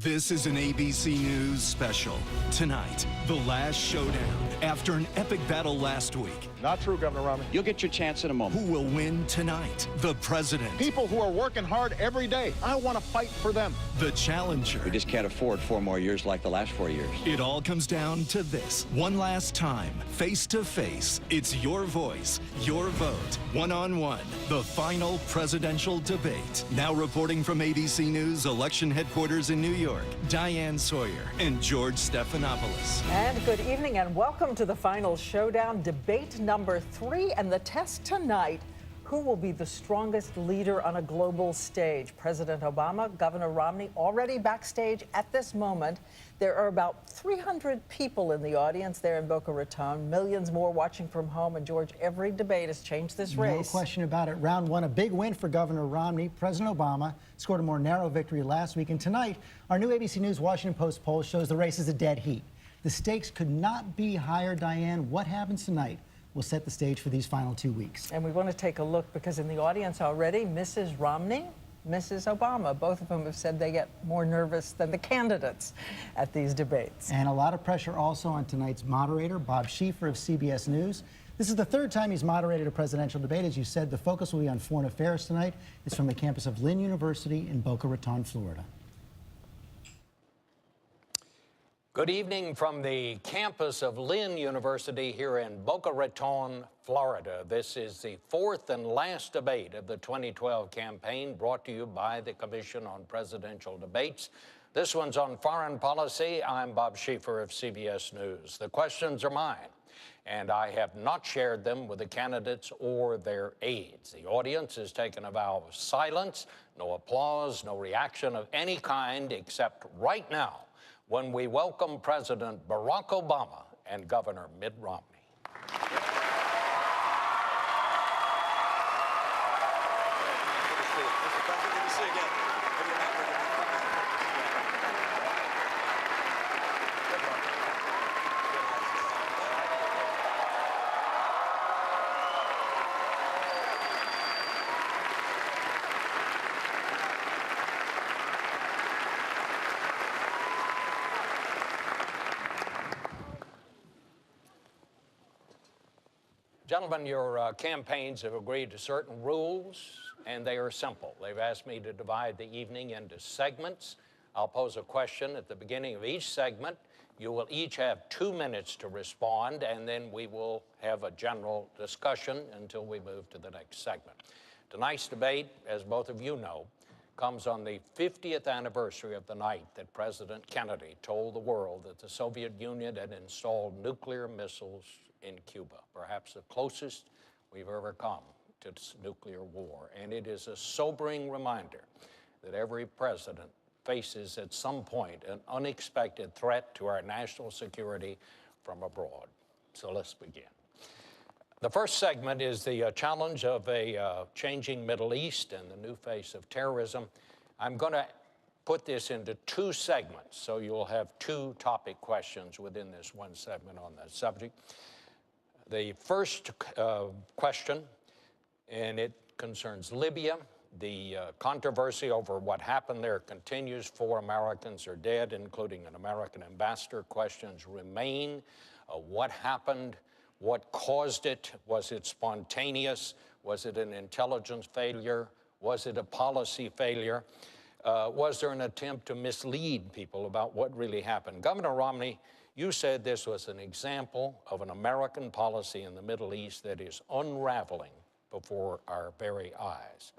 This is an ABC News special. Tonight, the last showdown after an epic battle last week. Not true, Governor Romney. You'll get your chance in a moment. Who will win tonight? The president. People who are working hard every day. I want to fight for them. The challenger. We just can't afford 4 more years like the last 4 years. It all comes down to this. One last time, face to face. It's your voice, your vote, one-on-one. The final presidential debate. Now reporting from ABC News election headquarters in New York, Diane Sawyer and George Stephanopoulos. And good evening and welcome to the final showdown, debate number 3. And the test tonight, who will be the strongest leader on a global stage? President Obama, Governor Romney, already backstage at this moment. There are about 300 people in the audience there in Boca Raton, millions more watching from home. And George, every debate has changed this race. No question about it. Round 1, a big win for Governor Romney. President Obama scored a more narrow victory last week. And tonight, our new ABC News Washington Post poll shows the race is a dead heat. The stakes could not be higher. Diane, what happens tonight will set the stage for these final 2 weeks. And we want to take a look because in the audience already, Mrs. Romney, Mrs. Obama, both of whom have said they get more nervous than the candidates at these debates. And a lot of pressure also on tonight's moderator, Bob Schieffer of CBS News. This is the 3rd time he's moderated a presidential debate. As you said, the focus will be on foreign affairs tonight. It's from the campus of Lynn University in Boca Raton, Florida. Good evening from the campus of Lynn University here in Boca Raton, Florida. This is the 4th and last debate of the 2012 campaign, brought to you by the Commission on Presidential Debates. This one's on foreign policy. I'm Bob Schieffer of CBS News. The questions are mine, and I have not shared them with the candidates or their aides. The audience has taken a vow of silence, no applause, no reaction of any kind, except right now, when we welcome President Barack Obama and Governor Mitt Romney. Gentlemen, your campaigns have agreed to certain rules, and they are simple. They've asked me to divide the evening into segments. I'll pose a question at the beginning of each segment. You will each have 2 minutes to respond, and then we will have a general discussion until we move to the next segment. Tonight's debate, as both of you know, comes on the 50th anniversary of the night that President Kennedy told the world that the Soviet Union had installed nuclear missiles in Cuba, perhaps the closest we've ever come to nuclear war. And it is a sobering reminder that every president faces at some point an unexpected threat to our national security from abroad. So let's begin. The first segment is the challenge of a changing Middle East and the new face of terrorism. I'm going to put this into 2 segments, so you'll have 2 topic questions within this one segment on that subject. The first question, and it concerns Libya. The controversy over what happened there continues. 4 Americans are dead, including an American ambassador. Questions remain. What happened? What caused it? Was it spontaneous? Was it an intelligence failure? Was it a policy failure? Was there an attempt to mislead people about what really happened? Governor Romney, you said this was an example of an American policy in the Middle East that is unraveling before our very eyes.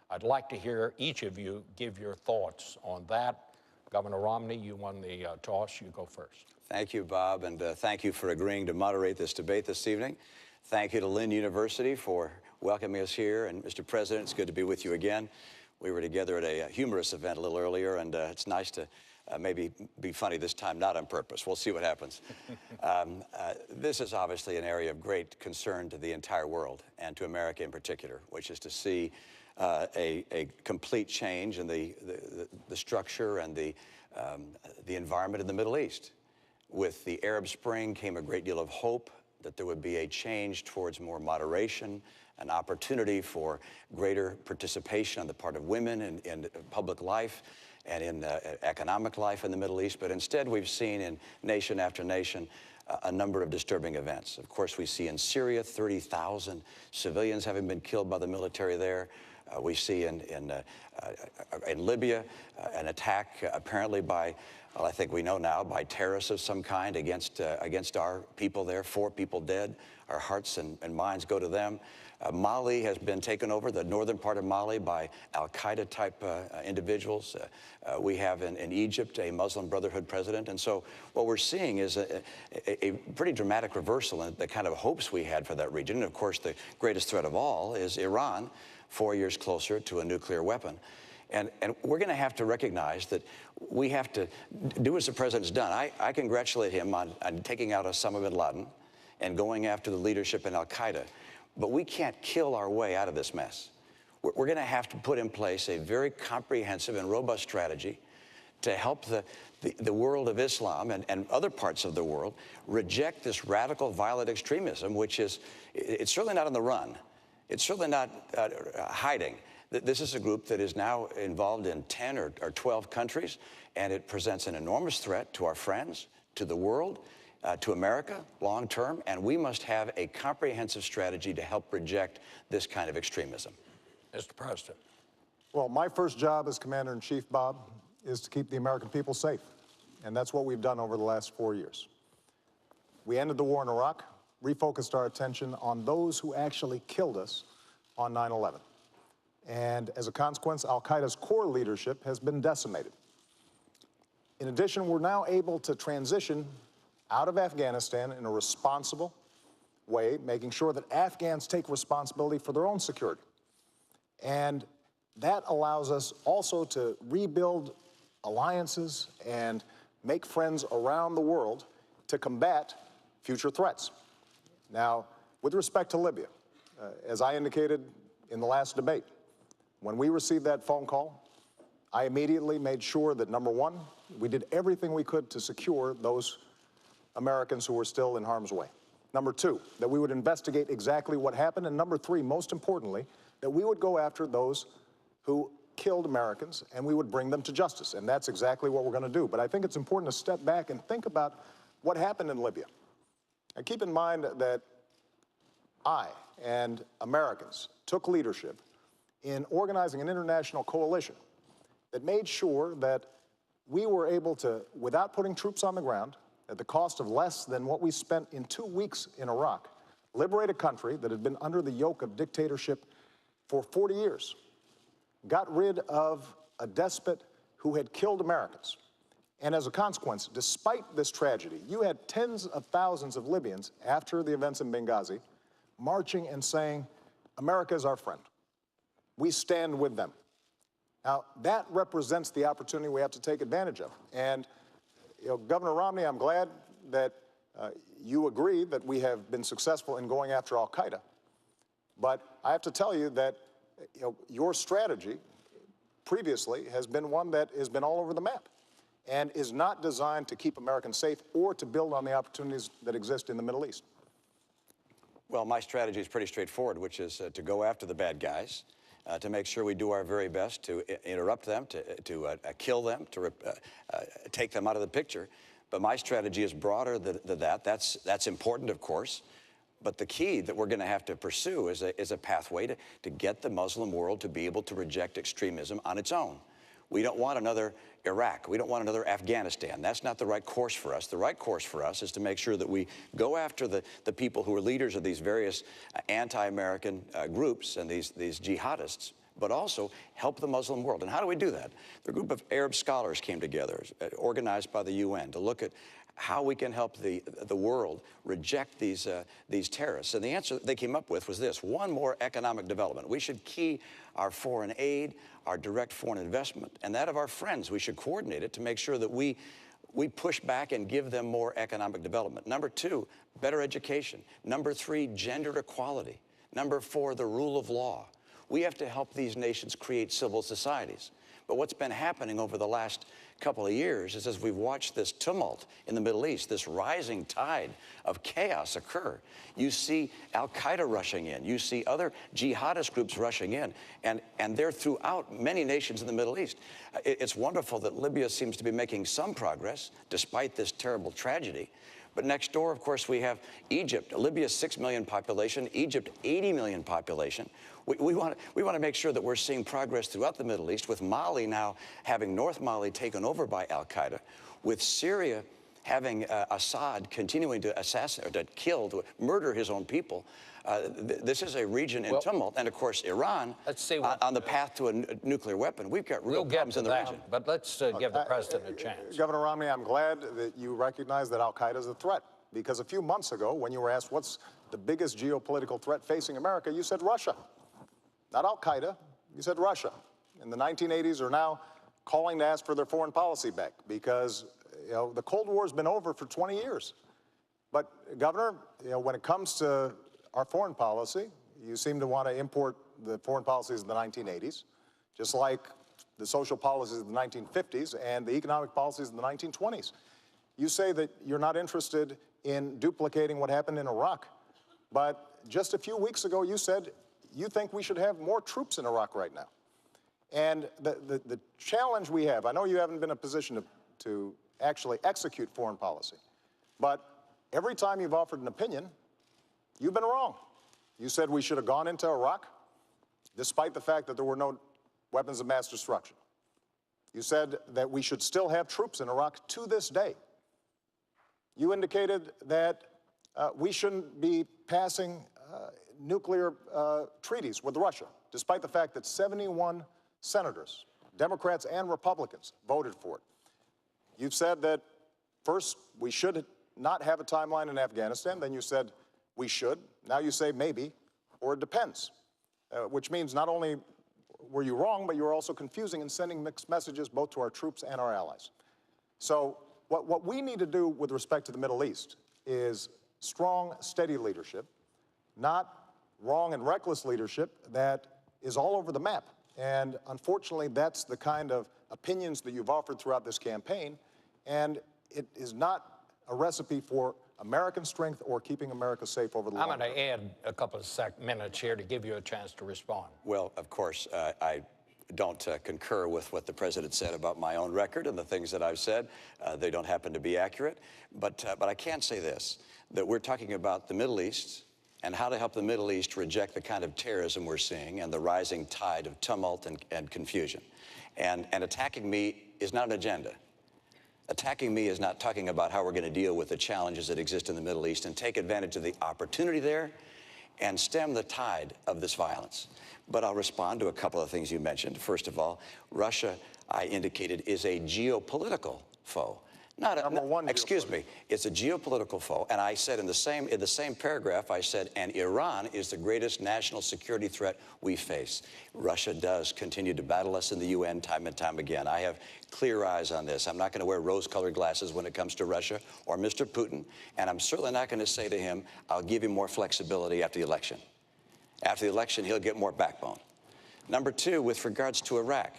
I'd like to hear each of you give your thoughts on that. Governor Romney, you won the toss. You go first. Thank you, Bob, and thank you for agreeing to moderate this debate this evening. Thank you to Lynn University for welcoming us here. And Mr. President, it's good to be with you again. We were together at a humorous event a little earlier, and it's nice to maybe be funny this time, not on purpose. We'll see what happens. This is obviously an area of great concern to the entire world and to America in particular, which is to see a complete change in the structure and the environment in the Middle East. With the Arab Spring came a great deal of hope that there would be a change towards more moderation, an opportunity for greater participation on the part of women in public life. and in economic life in the Middle East, but instead we've seen in nation after nation a number of disturbing events. Of course, we see in Syria 30,000 civilians having been killed by the military there. We see in Libya an attack apparently by, well, I think we know now, by terrorists of some kind against our people there. 4 people dead. Our hearts and minds go to them. Mali has been taken over, the northern part of Mali, by al-Qaeda type individuals. We have in Egypt a Muslim Brotherhood president. And so what we're seeing is a pretty dramatic reversal in the kind of hopes we had for that region. And of course, the greatest threat of all is Iran, 4 years closer to a nuclear weapon. And we're going to have to recognize that we have to do as the president's done. I congratulate him on taking out Osama bin Laden and going after the leadership in al-Qaeda. But we can't kill our way out of this mess. We're going to have to put in place a very comprehensive and robust strategy to help the world of Islam and other parts of the world reject this radical, violent extremism, which is, it's certainly not on the run. It's certainly not hiding. This is a group that is now involved in 10 or 12 countries, and it presents an enormous threat to our friends, to the world, to America long term, and we must have a comprehensive strategy to help reject this kind of extremism. Mr. President. Well, my first job as Commander-in-Chief, Bob, is to keep the American people safe. And that's what we've done over the last 4 years. We ended the war in Iraq, refocused our attention on those who actually killed us on 9/11. And as a consequence, al-Qaeda's core leadership has been decimated. In addition, we're now able to transition out of Afghanistan in a responsible way, making sure that Afghans take responsibility for their own security. And that allows us also to rebuild alliances and make friends around the world to combat future threats. Now, with respect to Libya, as I indicated in the last debate, when we received that phone call, I immediately made sure that, number one, we did everything we could to secure those Americans who were still in harm's way. Number two, that we would investigate exactly what happened. And number three, most importantly, that we would go after those who killed Americans and we would bring them to justice. And that's exactly what we're going to do. But I think it's important to step back and think about what happened in Libya. And keep in mind that I and Americans took leadership in organizing an international coalition that made sure that we were able to, without putting troops on the ground, at the cost of less than what we spent in 2 weeks in Iraq, liberate a country that had been under the yoke of dictatorship for 40 years, got rid of a despot who had killed Americans. And as a consequence, despite this tragedy, you had tens of thousands of Libyans after the events in Benghazi marching and saying, America is our friend. We stand with them. Now, that represents the opportunity we have to take advantage of. And Governor Romney, I'm glad that you agree that we have been successful in going after al-Qaeda. But I have to tell you that your strategy previously has been one that has been all over the map and is not designed to keep Americans safe or to build on the opportunities that exist in the Middle East. Well, my strategy is pretty straightforward, which is to go after the bad guys, to make sure we do our very best to interrupt them, to kill them, to take them out of the picture. But my strategy is broader than that. That's important, of course. But the key that we're going to have to pursue is a pathway to get the Muslim world to be able to reject extremism on its own. We don't want another Iraq. We don't want another Afghanistan. That's not the right course for us. The right course for us is to make sure that we go after the people who are leaders of these various anti-American groups and these jihadists, but also help the Muslim world. And how do we do that? The group of Arab scholars came together, organized by the UN, to look at how we can help the world reject these terrorists. And the answer they came up with was this: one, more economic development. We should key our foreign aid, our direct foreign investment, and that of our friends. We should coordinate it to make sure that we push back and give them more economic development. Number two, better education. Number three, gender equality. Number four, the rule of law. We have to help these nations create civil societies. But what's been happening over the last couple of years is as we've watched this tumult in the Middle East, this rising tide of chaos occur. You see Al-Qaeda rushing in. You see other jihadist groups rushing in. And they're throughout many nations in the Middle East. It's wonderful that Libya seems to be making some progress despite this terrible tragedy. But next door, of course, we have Egypt. Libya's 6 million population, Egypt 80 million population. We want to make sure that we're seeing progress throughout the Middle East, with Mali now having North Mali taken over by Al-Qaeda, with Syria having Assad continuing to assassinate, or to kill, to murder his own people. This is a region in tumult, and of course Iran on the path to a nuclear weapon. We've got real problems in the region. But let's give the president a chance. Governor Romney, I'm glad that you recognize that Al-Qaeda is a threat, because a few months ago, when you were asked what's the biggest geopolitical threat facing America, you said Russia. Not Al-Qaeda, you said Russia. In the 1980s are now calling to ask for their foreign policy back, because the Cold War has been over for 20 years. But Governor, when it comes to our foreign policy, you seem to want to import the foreign policies of the 1980s, just like the social policies of the 1950s and the economic policies of the 1920s. You say that you're not interested in duplicating what happened in Iraq, but just a few weeks ago you said you think we should have more troops in Iraq right now. And the challenge we have, I know you haven't been in a position to actually execute foreign policy, but every time you've offered an opinion, you've been wrong. You said we should have gone into Iraq, despite the fact that there were no weapons of mass destruction. You said that we should still have troops in Iraq to this day. You indicated that we shouldn't be passing nuclear treaties with Russia, despite the fact that 71 senators, Democrats and Republicans, voted for it. You've said that first we should not have a timeline in Afghanistan, then you said we should. Now you say maybe, or it depends, which means not only were you wrong, but you were also confusing and sending mixed messages both to our troops and our allies. So what we need to do with respect to the Middle East is strong, steady leadership, not wrong and reckless leadership that is all over the map. And unfortunately, that's the kind of opinions that you've offered throughout this campaign, and it is not a recipe for American strength or keeping America safe over the long I'm term. going to add a couple of minutes here to give you a chance to respond. Well, of course, I don't concur with what the president said about my own record and the things that I've said. They don't happen to be accurate. But I can say this, that we're talking about the Middle East and how to help the Middle East reject the kind of terrorism we're seeing and the rising tide of tumult and confusion. And attacking me is not an agenda. Attacking me is not talking about how we're going to deal with the challenges that exist in the Middle East and take advantage of the opportunity there and stem the tide of this violence. But I'll respond to a couple of things you mentioned. First of all, Russia, I indicated, is a geopolitical foe. Not a, Number one, excuse me, it's a geopolitical foe. And I said in the same paragraph, I said, and Iran is the greatest national security threat we face. Russia does continue to battle us in the UN time and time again. I have clear eyes on this. I'm not going to wear rose-colored glasses when it comes to Russia or Mr. Putin. And I'm certainly not going to say to him, I'll give him more flexibility after the election. After the election, he'll get more backbone. Number two, with regards to Iraq,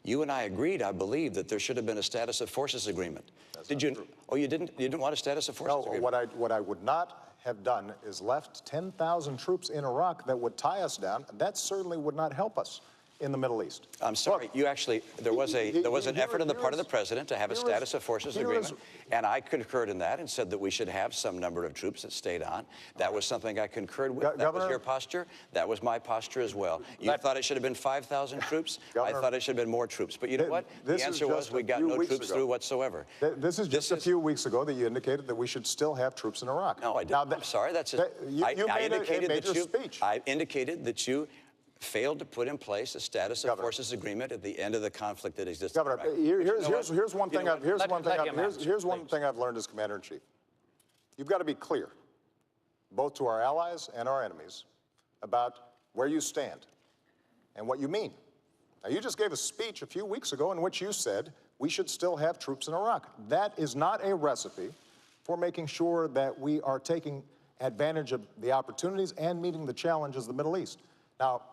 you and I agreed, I believe, that there should have been a status of forces agreement. Did you? Oh, you didn't? You didn't want a status of forces agreement? No, what I would not have done is left 10,000 troops in Iraq that would tie us down. That certainly would not help us in the Middle East. I'm sorry, Look, you actually, there was an effort on the part of the president to have a status of forces agreement, and I concurred in that and said that we should have some number of troops that stayed on. That was something I concurred with. That was your posture. That was my posture as well. You thought it should have been 5,000 troops. I thought it should have been more troops. But you know what? The answer was we got no troops through whatsoever. This is just a few weeks ago that you indicated that we should still have troops in Iraq. No, I didn't. I'm sorry. That's just, I indicated that you failed to put in place a status of forces agreement at the end of the conflict that existed. Governor, here's one thing I've learned as Commander-in-Chief. You've got to be clear, both to our allies and our enemies, about where you stand and what you mean. Now, you just gave a speech a few weeks ago in which you said we should still have troops in Iraq. That is not a recipe for making sure that we are taking advantage of the opportunities and meeting the challenges of the Middle East. Now,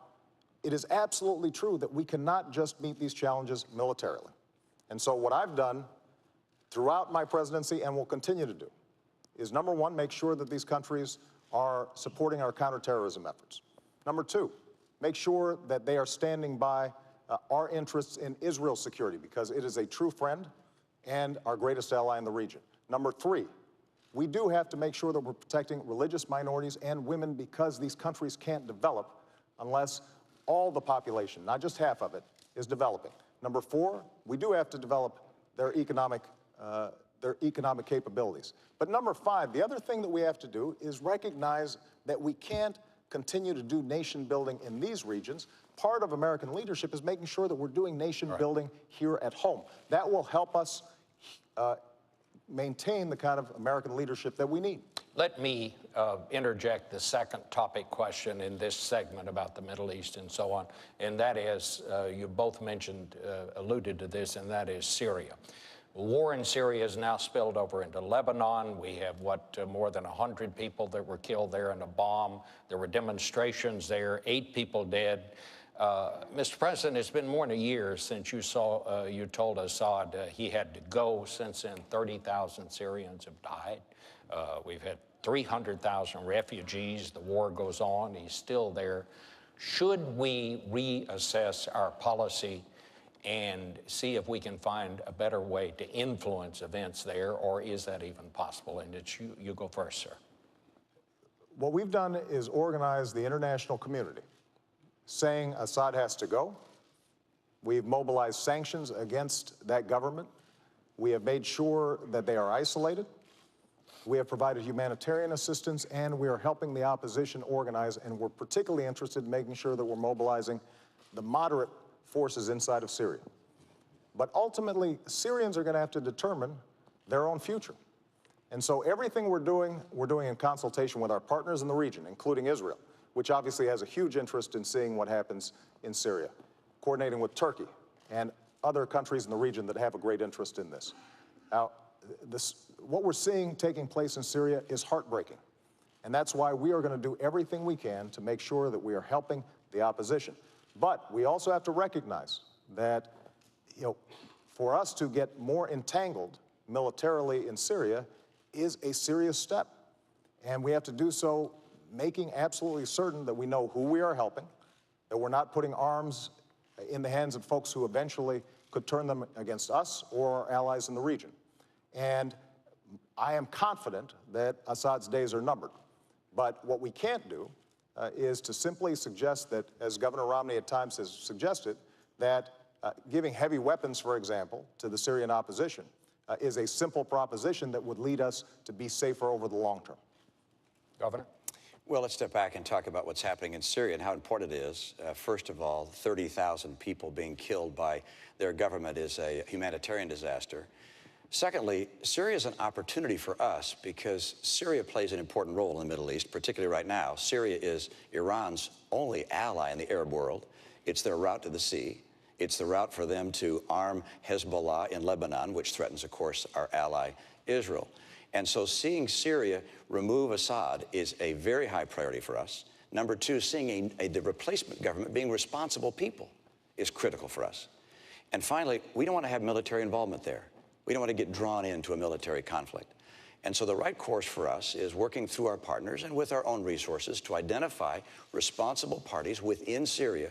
it is absolutely true that we cannot just meet these challenges militarily. And so what I've done throughout my presidency and will continue to do is, number one, make sure that these countries are supporting our counterterrorism efforts. Number two, make sure that they are standing by our interests in Israel's security, because it is a true friend and our greatest ally in the region. Number three, we do have to make sure that we're protecting religious minorities and women, because these countries can't develop unless all the population, not just half of it, is developing. Number four, we do have to develop their economic capabilities. But number five, the other thing that we have to do is recognize that we can't continue to do nation building in these regions. Part of American leadership is making sure that we're doing nation building here at home. That will help us maintain the kind of American leadership that we need. Let me interject the second topic question in this segment about the Middle East and so on, and that is, you both mentioned, alluded to this, and that is Syria. War in Syria has now spilled over into Lebanon. We have, more than 100 people that were killed there in a bomb. There were demonstrations there, 8 people dead. Mr. President, it's been more than a year since you told Assad he had to go. Since then, 30,000 Syrians have died. We've had 300,000 refugees. The war goes on. He's still there. Should we reassess our policy and see if we can find a better way to influence events there, or is that even possible? And it's you go first, sir. What we've done is organize the international community, saying Assad has to go. We've mobilized sanctions against that government. We have made sure that they are isolated. We have provided humanitarian assistance, and we are helping the opposition organize, and we're particularly interested in making sure that we're mobilizing the moderate forces inside of Syria. But ultimately, Syrians are going to have to determine their own future. And so everything we're doing in consultation with our partners in the region, including Israel, which obviously has a huge interest in seeing what happens in Syria, coordinating with Turkey and other countries in the region that have a great interest in this. Now, what we're seeing taking place in Syria is heartbreaking. And that's why we are going to do everything we can to make sure that we are helping the opposition. But we also have to recognize that, for us to get more entangled militarily in Syria is a serious step. And we have to do so making absolutely certain that we know who we are helping, that we're not putting arms in the hands of folks who eventually could turn them against us or our allies in the region. And I am confident that Assad's days are numbered. But what we can't do is to simply suggest that, as Governor Romney at times has suggested, that giving heavy weapons, for example, to the Syrian opposition is a simple proposition that would lead us to be safer over the long term. Governor? Well, let's step back and talk about what's happening in Syria and how important it is. First of all, 30,000 people being killed by their government is a humanitarian disaster. Secondly, Syria is an opportunity for us because Syria plays an important role in the Middle East, particularly right now. Syria is Iran's only ally in the Arab world. It's their route to the sea. It's the route for them to arm Hezbollah in Lebanon, which threatens, of course, our ally Israel. And so seeing Syria remove Assad is a very high priority for us. Number two, seeing the replacement government being responsible people is critical for us. And finally, we don't want to have military involvement there. We don't want to get drawn into a military conflict. And so the right course for us is working through our partners and with our own resources to identify responsible parties within Syria,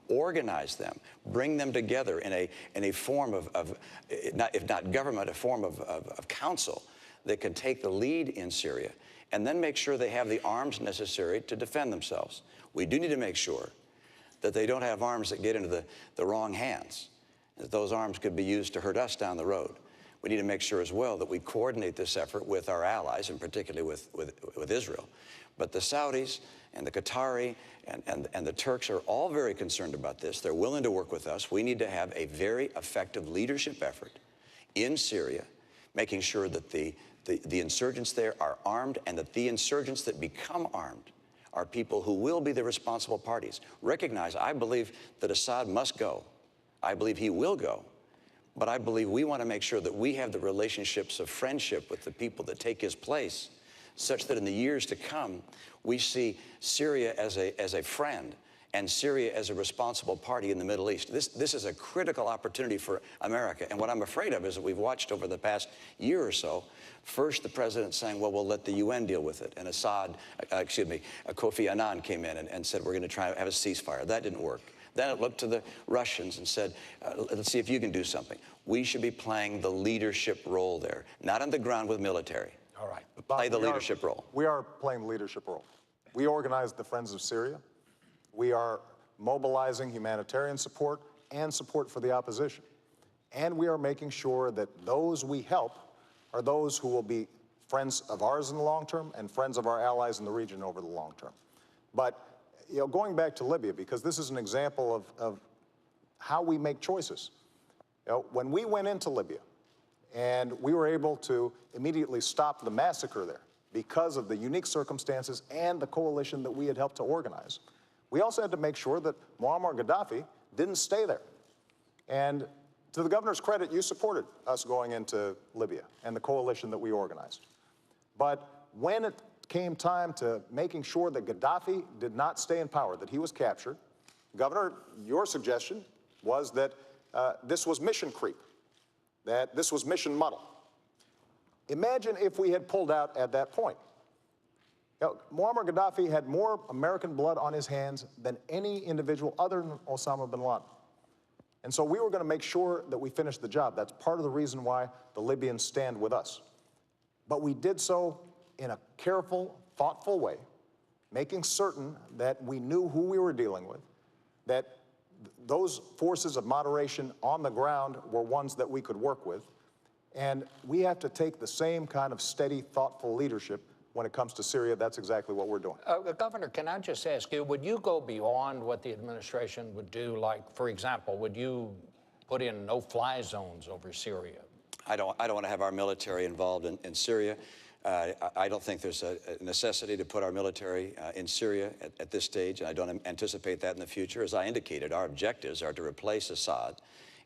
organize them, bring them together in a form of if not government, a form of council that can take the lead in Syria, and then make sure they have the arms necessary to defend themselves. We do need to make sure that they don't have arms that get into the wrong hands, that those arms could be used to hurt us down the road. We need to make sure as well that we coordinate this effort with our allies, and particularly with Israel. But the Saudis and the Qatari and the Turks are all very concerned about this. They're willing to work with us. We need to have a very effective leadership effort in Syria, making sure that the insurgents there are armed, and that the insurgents that become armed are people who will be the responsible parties. Recognize, I believe that Assad must go. I believe he will go. But I believe we want to make sure that we have the relationships of friendship with the people that take his place, such that in the years to come, we see Syria as a friend and Syria as a responsible party in the Middle East. This is a critical opportunity for America. And what I'm afraid of is that we've watched over the past year or so, first the president saying, well, we'll let the UN deal with it. And Kofi Annan came in and said, we're going to try to have a ceasefire. That didn't work. Then it looked to the Russians and said, let's see if you can do something. We should be playing the leadership role there, not on the ground with military. All right. But play the leadership role. We are playing the leadership role. We organized the Friends of Syria. We are mobilizing humanitarian support and support for the opposition. And we are making sure that those we help are those who will be friends of ours in the long term and friends of our allies in the region over the long term. But going back to Libya, because this is an example of how we make choices. When we went into Libya and we were able to immediately stop the massacre there because of the unique circumstances and the coalition that we had helped to organize, we also had to make sure that Muammar Gaddafi didn't stay there. And to the governor's credit, you supported us going into Libya and the coalition that we organized. But when it came time to making sure that Gaddafi did not stay in power, that he was captured, Governor, your suggestion was that this was mission creep, that this was mission muddle. Imagine if we had pulled out at that point. Muammar Gaddafi had more American blood on his hands than any individual other than Osama bin Laden. And so we were going to make sure that we finished the job. That's part of the reason why the Libyans stand with us. But we did so in a careful, thoughtful way, making certain that we knew who we were dealing with, that those forces of moderation on the ground were ones that we could work with. And we have to take the same kind of steady, thoughtful leadership when it comes to Syria. That's exactly what we're doing. Governor, can I just ask you, would you go beyond what the administration would do? Like, for example, would you put in no-fly zones over Syria? I don't want to have our military involved in Syria. I don't think there's a necessity to put our military in Syria at this stage, and I don't anticipate that in the future. As I indicated, our objectives are to replace Assad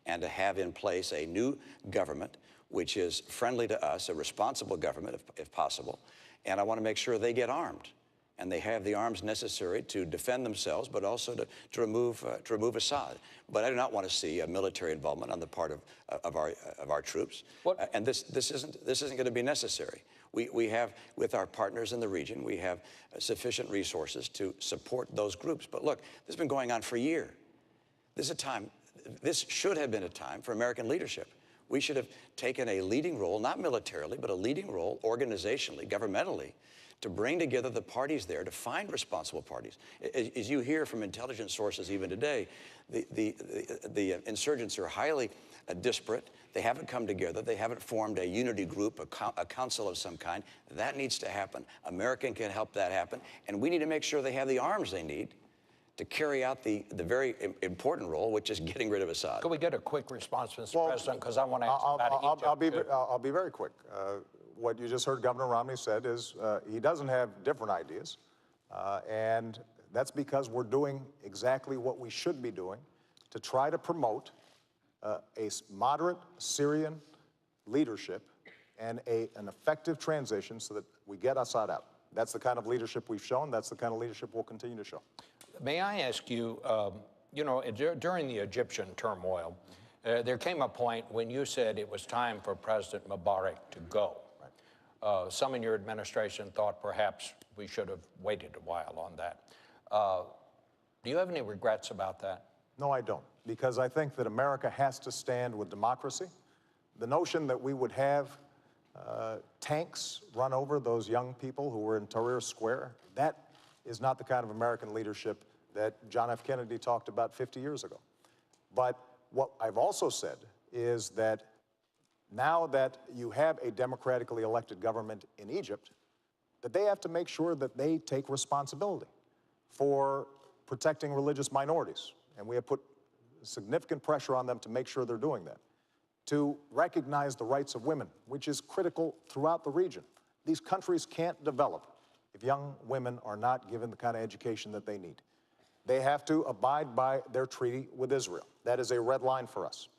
and to have in place a new government which is friendly to us, a responsible government if possible. And I want to make sure they get armed and they have the arms necessary to defend themselves, but also to remove Assad. But I do not want to see a military involvement on the part of our troops. And this isn't going to be necessary. We have, with our partners in the region, we have sufficient resources to support those groups. But look, this has been going on for a year. This should have been a time for American leadership. We should have taken a leading role, not militarily, but a leading role organizationally, governmentally, to bring together the parties there, to find responsible parties. As you hear from intelligence sources even today, the insurgents are highly disparate. They haven't come together. They haven't formed a unity group, a council of some kind. That needs to happen. America can help that happen. And we need to make sure they have the arms they need to carry out the very important role, which is getting rid of Assad. Could we get a quick response, Mr. President? Because I want to ask about Egypt. I'll be very quick. What you just heard Governor Romney said is he doesn't have different ideas. And that's because we're doing exactly what we should be doing to try to promote a moderate Syrian leadership and an effective transition so that we get Assad out. That's the kind of leadership we've shown. That's the kind of leadership we'll continue to show. May I ask you, during the Egyptian turmoil, there came a point when you said it was time for President Mubarak to go. Right. Some in your administration thought perhaps we should have waited a while on that. Do you have any regrets about that? No, I don't, because I think that America has to stand with democracy. The notion that we would have tanks run over those young people who were in Tahrir Square, that is not the kind of American leadership that John F. Kennedy talked about 50 years ago. But what I've also said is that now that you have a democratically elected government in Egypt, that they have to make sure that they take responsibility for protecting religious minorities. And we have put significant pressure on them to make sure they're doing that. To recognize the rights of women, which is critical throughout the region. These countries can't develop if young women are not given the kind of education that they need. They have to abide by their treaty with Israel. That is a red line for us,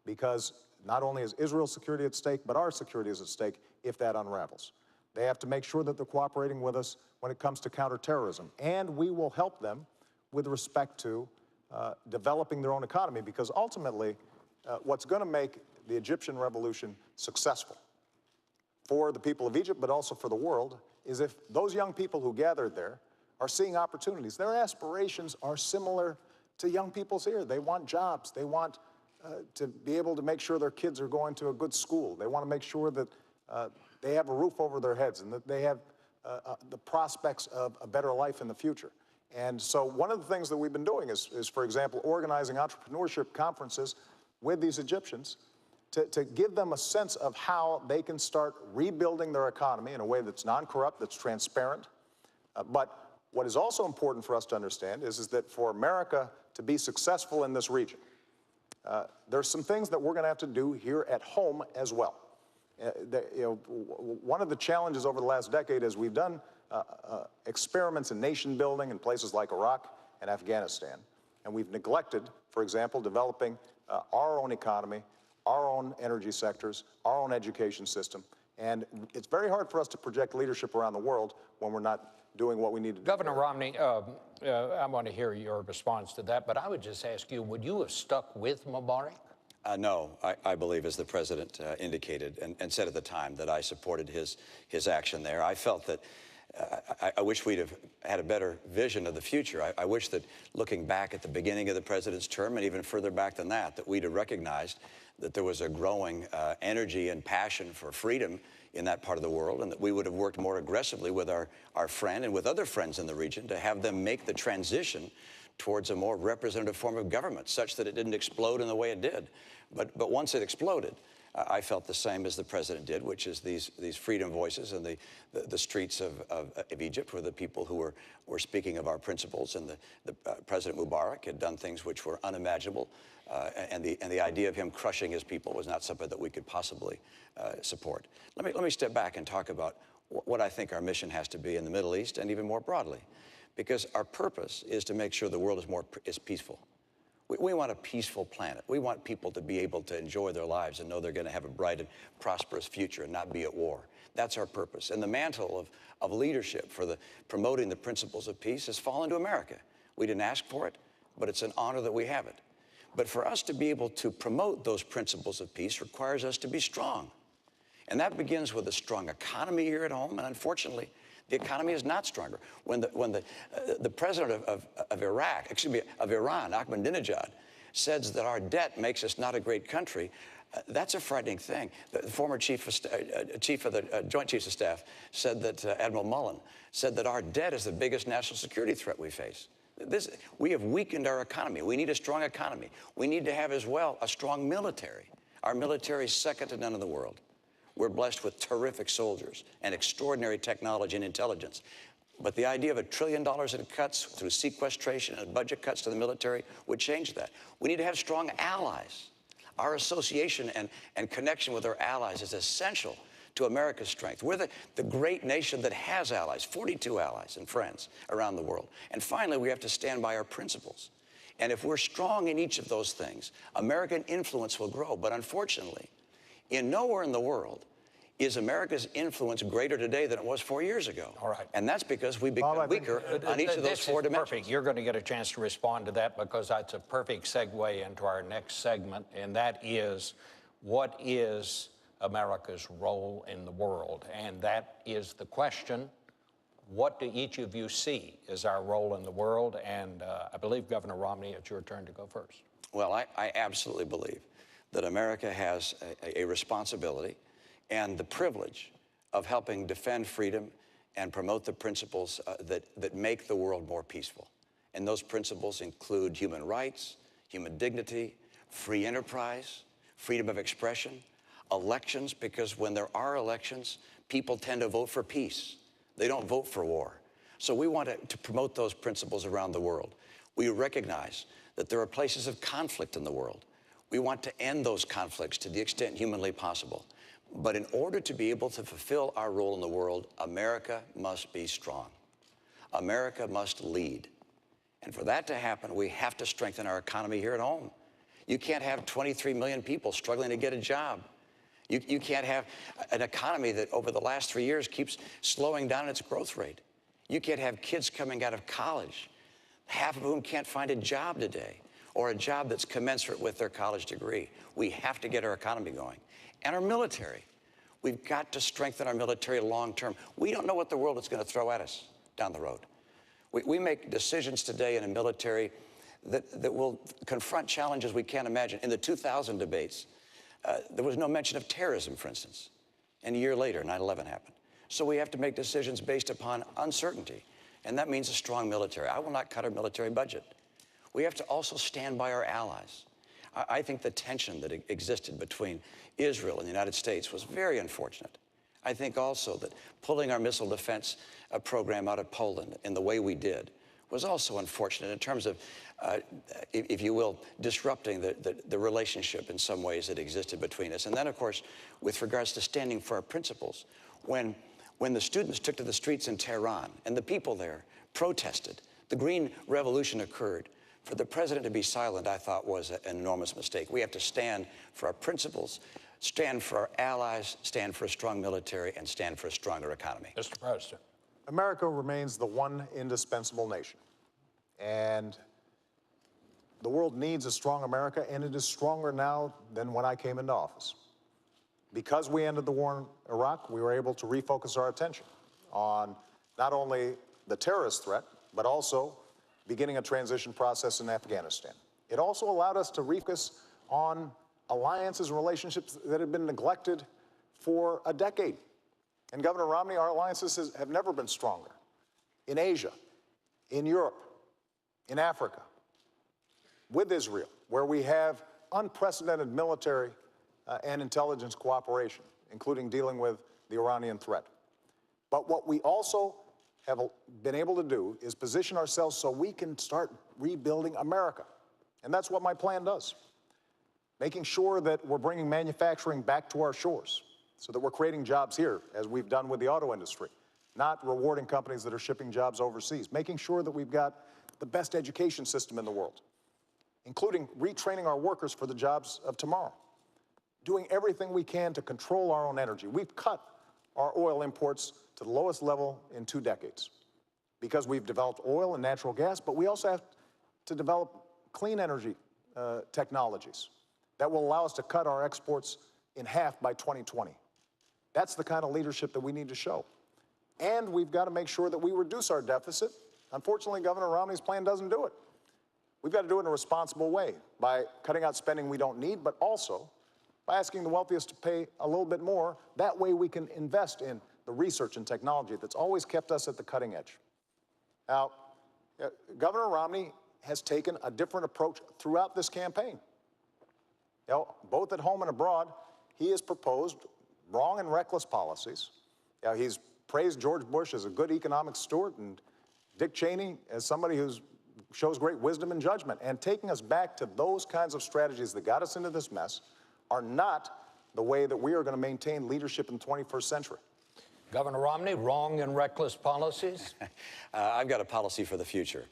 because not only is Israel's security at stake, but our security is at stake if that unravels. They have to make sure that they're cooperating with us when it comes to counterterrorism, and we will help them with respect to developing their own economy, because ultimately, what's going to make the Egyptian revolution successful for the people of Egypt, but also for the world, is if those young people who gathered there are seeing opportunities. Their aspirations are similar to young people's here. They want jobs. They want to be able to make sure their kids are going to a good school. They want to make sure that they have a roof over their heads and that they have the prospects of a better life in the future. And so one of the things that we've been doing is, for example, organizing entrepreneurship conferences with these Egyptians to give them a sense of how they can start rebuilding their economy in a way that's non-corrupt, that's transparent. But what is also important for us to understand is that for America to be successful in this region, there's some things that we're going to have to do here at home as well. One of the challenges over the last decade is we've done experiments in nation building in places like Iraq and Afghanistan, and we've neglected, for example, developing our own economy, our own energy sectors, our own education system. And it's very hard for us to project leadership around the world when we're not doing what we need to do. Governor Romney, I want to hear your response to that, but I would just ask you, would you have stuck with Mubarak? No, I believe, as the president indicated and said at the time, that I supported his action there. I felt that I wish we'd have had a better vision of the future. I wish that looking back at the beginning of the president's term and even further back than that we'd have recognized that there was a growing energy and passion for freedom in that part of the world, and that we would have worked more aggressively with our friend and with other friends in the region to have them make the transition towards a more representative form of government, such that it didn't explode in the way it did. But once it exploded, I felt the same as the president did, which is these freedom voices in the streets of Egypt were the people who were speaking of our principles, and the President Mubarak had done things which were unimaginable, and the idea of him crushing his people was not something that we could possibly support. Let me step back and talk about what I think our mission has to be in the Middle East and even more broadly, because our purpose is to make sure the world is peaceful. We want a peaceful planet. We want people to be able to enjoy their lives and know they're going to have a bright and prosperous future and not be at war. That's our purpose. And the mantle of leadership for promoting the principles of peace has fallen to America. We didn't ask for it, but it's an honor that we have it. But for us to be able to promote those principles of peace requires us to be strong. And that begins with a strong economy here at home, and unfortunately, the economy is not stronger. When the president of Iran, Ahmadinejad, says that our debt makes us not a great country, that's a frightening thing. The former chief of the Joint Chiefs of Staff said that, Admiral Mullen, said that our debt is the biggest national security threat we face. We have weakened our economy. We need a strong economy. We need to have as well a strong military. Our military is second to none in the world. We're blessed with terrific soldiers and extraordinary technology and intelligence. But the idea of $1 trillion in cuts through sequestration and budget cuts to the military would change that. We need to have strong allies. Our association and connection with our allies is essential to America's strength. We're the great nation that has allies, 42 allies and friends around the world. And finally, we have to stand by our principles. And if we're strong in each of those things, American influence will grow. But unfortunately, nowhere in the world is America's influence greater today than it was 4 years ago. All right. And that's because we become weaker on each of those four dimensions. Perfect. You're going to get a chance to respond to that, because that's a perfect segue into our next segment, and that is, what is America's role in the world? And that is the question. What do each of you see as our role in the world? And I believe, Governor Romney, it's your turn to go first. Well, I absolutely believe that America has a responsibility and the privilege of helping defend freedom and promote the principles that make the world more peaceful. And those principles include human rights, human dignity, free enterprise, freedom of expression, elections, because when there are elections, people tend to vote for peace. They don't vote for war. So we want to promote those principles around the world. We recognize that there are places of conflict in the world. We want to end those conflicts to the extent humanly possible. But in order to be able to fulfill our role in the world, America must be strong. America must lead. And for that to happen, we have to strengthen our economy here at home. You can't have 23 million people struggling to get a job. You can't have an economy that over the last 3 years keeps slowing down its growth rate. You can't have kids coming out of college half of whom can't find a job today or a job that's commensurate with their college degree. We have to get our economy going. And our military. We've got to strengthen our military long term. We don't know what the world is going to throw at us down the road. We make decisions today in a military that will confront challenges we can't imagine. In the 2000 debates, there was no mention of terrorism, for instance. And a year later, 9/11 happened. So we have to make decisions based upon uncertainty. And that means a strong military. I will not cut our military budget. We have to also stand by our allies. I think the tension that existed between Israel and the United States was very unfortunate. I think also that pulling our missile defense program out of Poland in the way we did was also unfortunate in terms of, if you will, disrupting the relationship in some ways that existed between us. And then, of course, with regards to standing for our principles, when the students took to the streets in Tehran and the people there protested, the Green Revolution occurred. For the president to be silent, I thought, was an enormous mistake. We have to stand for our principles, stand for our allies, stand for a strong military, and stand for a stronger economy. Mr. President. America remains the one indispensable nation. And the world needs a strong America, and it is stronger now than when I came into office. Because we ended the war in Iraq, we were able to refocus our attention on not only the terrorist threat, but also beginning a transition process in Afghanistan. It also allowed us to refocus on alliances and relationships that had been neglected for a decade. And Governor Romney, our alliances have never been stronger. In Asia, in Europe, in Africa, with Israel, where we have unprecedented military and intelligence cooperation, including dealing with the Iranian threat. But what we also have been able to do is position ourselves so we can start rebuilding America. And that's what my plan does. Making sure that we're bringing manufacturing back to our shores so that we're creating jobs here, as we've done with the auto industry, not rewarding companies that are shipping jobs overseas. Making sure that we've got the best education system in the world, including retraining our workers for the jobs of tomorrow. Doing everything we can to control our own energy. We've cut our oil imports to the lowest level in 2 decades because we've developed oil and natural gas, but we also have to develop clean energy technologies that will allow us to cut our exports in half by 2020. That's the kind of leadership that we need to show. And we've got to make sure that we reduce our deficit. Unfortunately, Governor Romney's plan doesn't do it. We've got to do it in a responsible way by cutting out spending we don't need, but also by asking the wealthiest to pay a little bit more. That way we can invest in the research and technology that's always kept us at the cutting edge. Now, Governor Romney has taken a different approach throughout this campaign. You know, both at home and abroad, he has proposed wrong and reckless policies. You know, he's praised George Bush as a good economic steward and Dick Cheney as somebody who shows great wisdom and judgment. And taking us back to those kinds of strategies that got us into this mess are not the way that we are going to maintain leadership in the 21st century. Governor Romney, wrong and reckless policies? I've got a policy for the future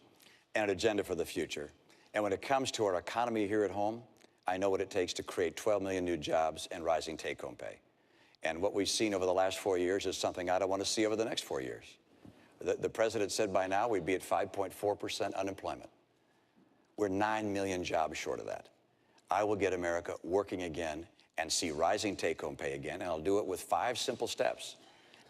and an agenda for the future. And when it comes to our economy here at home, I know what it takes to create 12 million new jobs and rising take-home pay. And what we've seen over the last 4 years is something I don't want to see over the next 4 years. The president said by now we'd be at 5.4% unemployment. We're 9 million jobs short of that. I will get America working again and see rising take-home pay again, and I'll do it with 5 simple steps.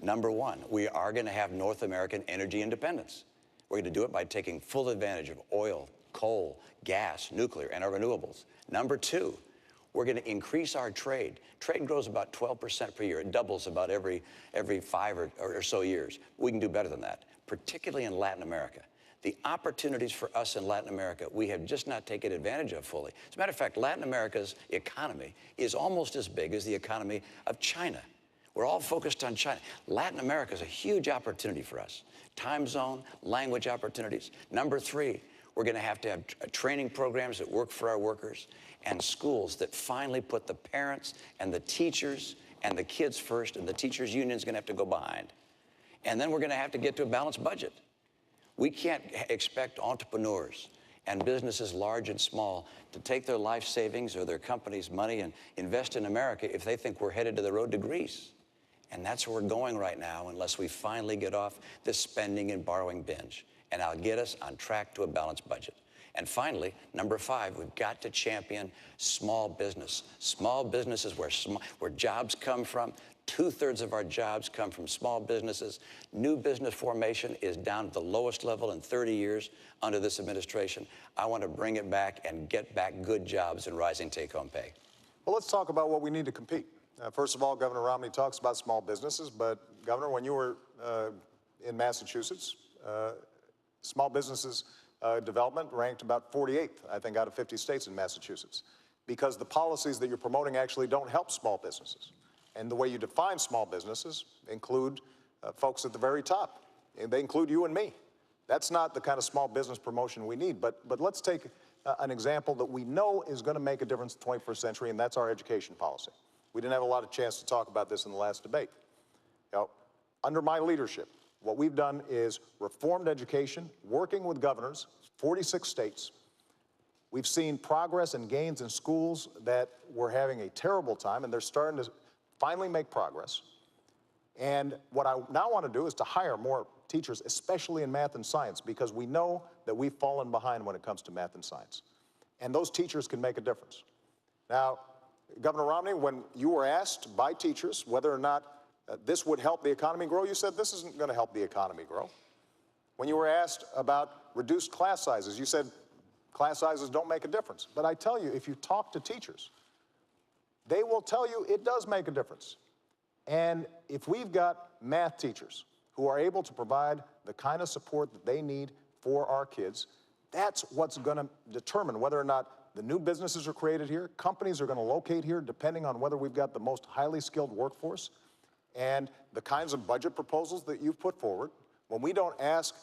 Number 1, we are going to have North American energy independence. We're going to do it by taking full advantage of oil, coal, gas, nuclear, and our renewables. Number 2, we're going to increase our trade. Trade grows about 12% per year. It doubles about every 5 or so years. We can do better than that, particularly in Latin America. The opportunities for us in Latin America, we have just not taken advantage of fully. As a matter of fact, Latin America's economy is almost as big as the economy of China. We're all focused on China. Latin America is a huge opportunity for us. Time zone, language opportunities. Number 3, we're going to have training programs that work for our workers and schools that finally put the parents and the teachers and the kids first, and the teachers' union is going to have to go behind. And then we're going to have to get to a balanced budget. We can't expect entrepreneurs and businesses large and small to take their life savings or their company's money and invest in America if they think we're headed to the road to Greece. And that's where we're going right now unless we finally get off this spending and borrowing binge. and I'll get us on track to a balanced budget. And finally, number 5, we've got to champion small business. Small business is where jobs come from. 2/3 of our jobs come from small businesses. New business formation is down at the lowest level in 30 years under this administration. I want to bring it back and get back good jobs and rising take-home pay. Well, let's talk about what we need to compete. First of all, Governor Romney talks about small businesses, but Governor, when you were in Massachusetts, small businesses development ranked about 48th, I think, out of 50 states in Massachusetts, because the policies that you're promoting actually don't help small businesses. And the way you define small businesses include folks at the very top. And they include you and me. That's not the kind of small business promotion we need. But let's take an example that we know is going to make a difference in the 21st century, and that's our education policy. We didn't have a lot of chance to talk about this in the last debate. You know, under my leadership, what we've done is reformed education, working with governors, 46 states. We've seen progress and gains in schools that were having a terrible time, and they're starting to finally make progress. And what I now want to do is to hire more teachers, especially in math and science, because we know that we've fallen behind when it comes to math and science. And those teachers can make a difference. Now, Governor Romney, when you were asked by teachers whether or not this would help the economy grow, you said this isn't going to help the economy grow. When you were asked about reduced class sizes, you said class sizes don't make a difference. But I tell you, if you talk to teachers, they will tell you it does make a difference. And if we've got math teachers who are able to provide the kind of support that they need for our kids, that's what's going to determine whether or not the new businesses are created here, companies are going to locate here depending on whether we've got the most highly skilled workforce, and the kinds of budget proposals that you've put forward. When we don't ask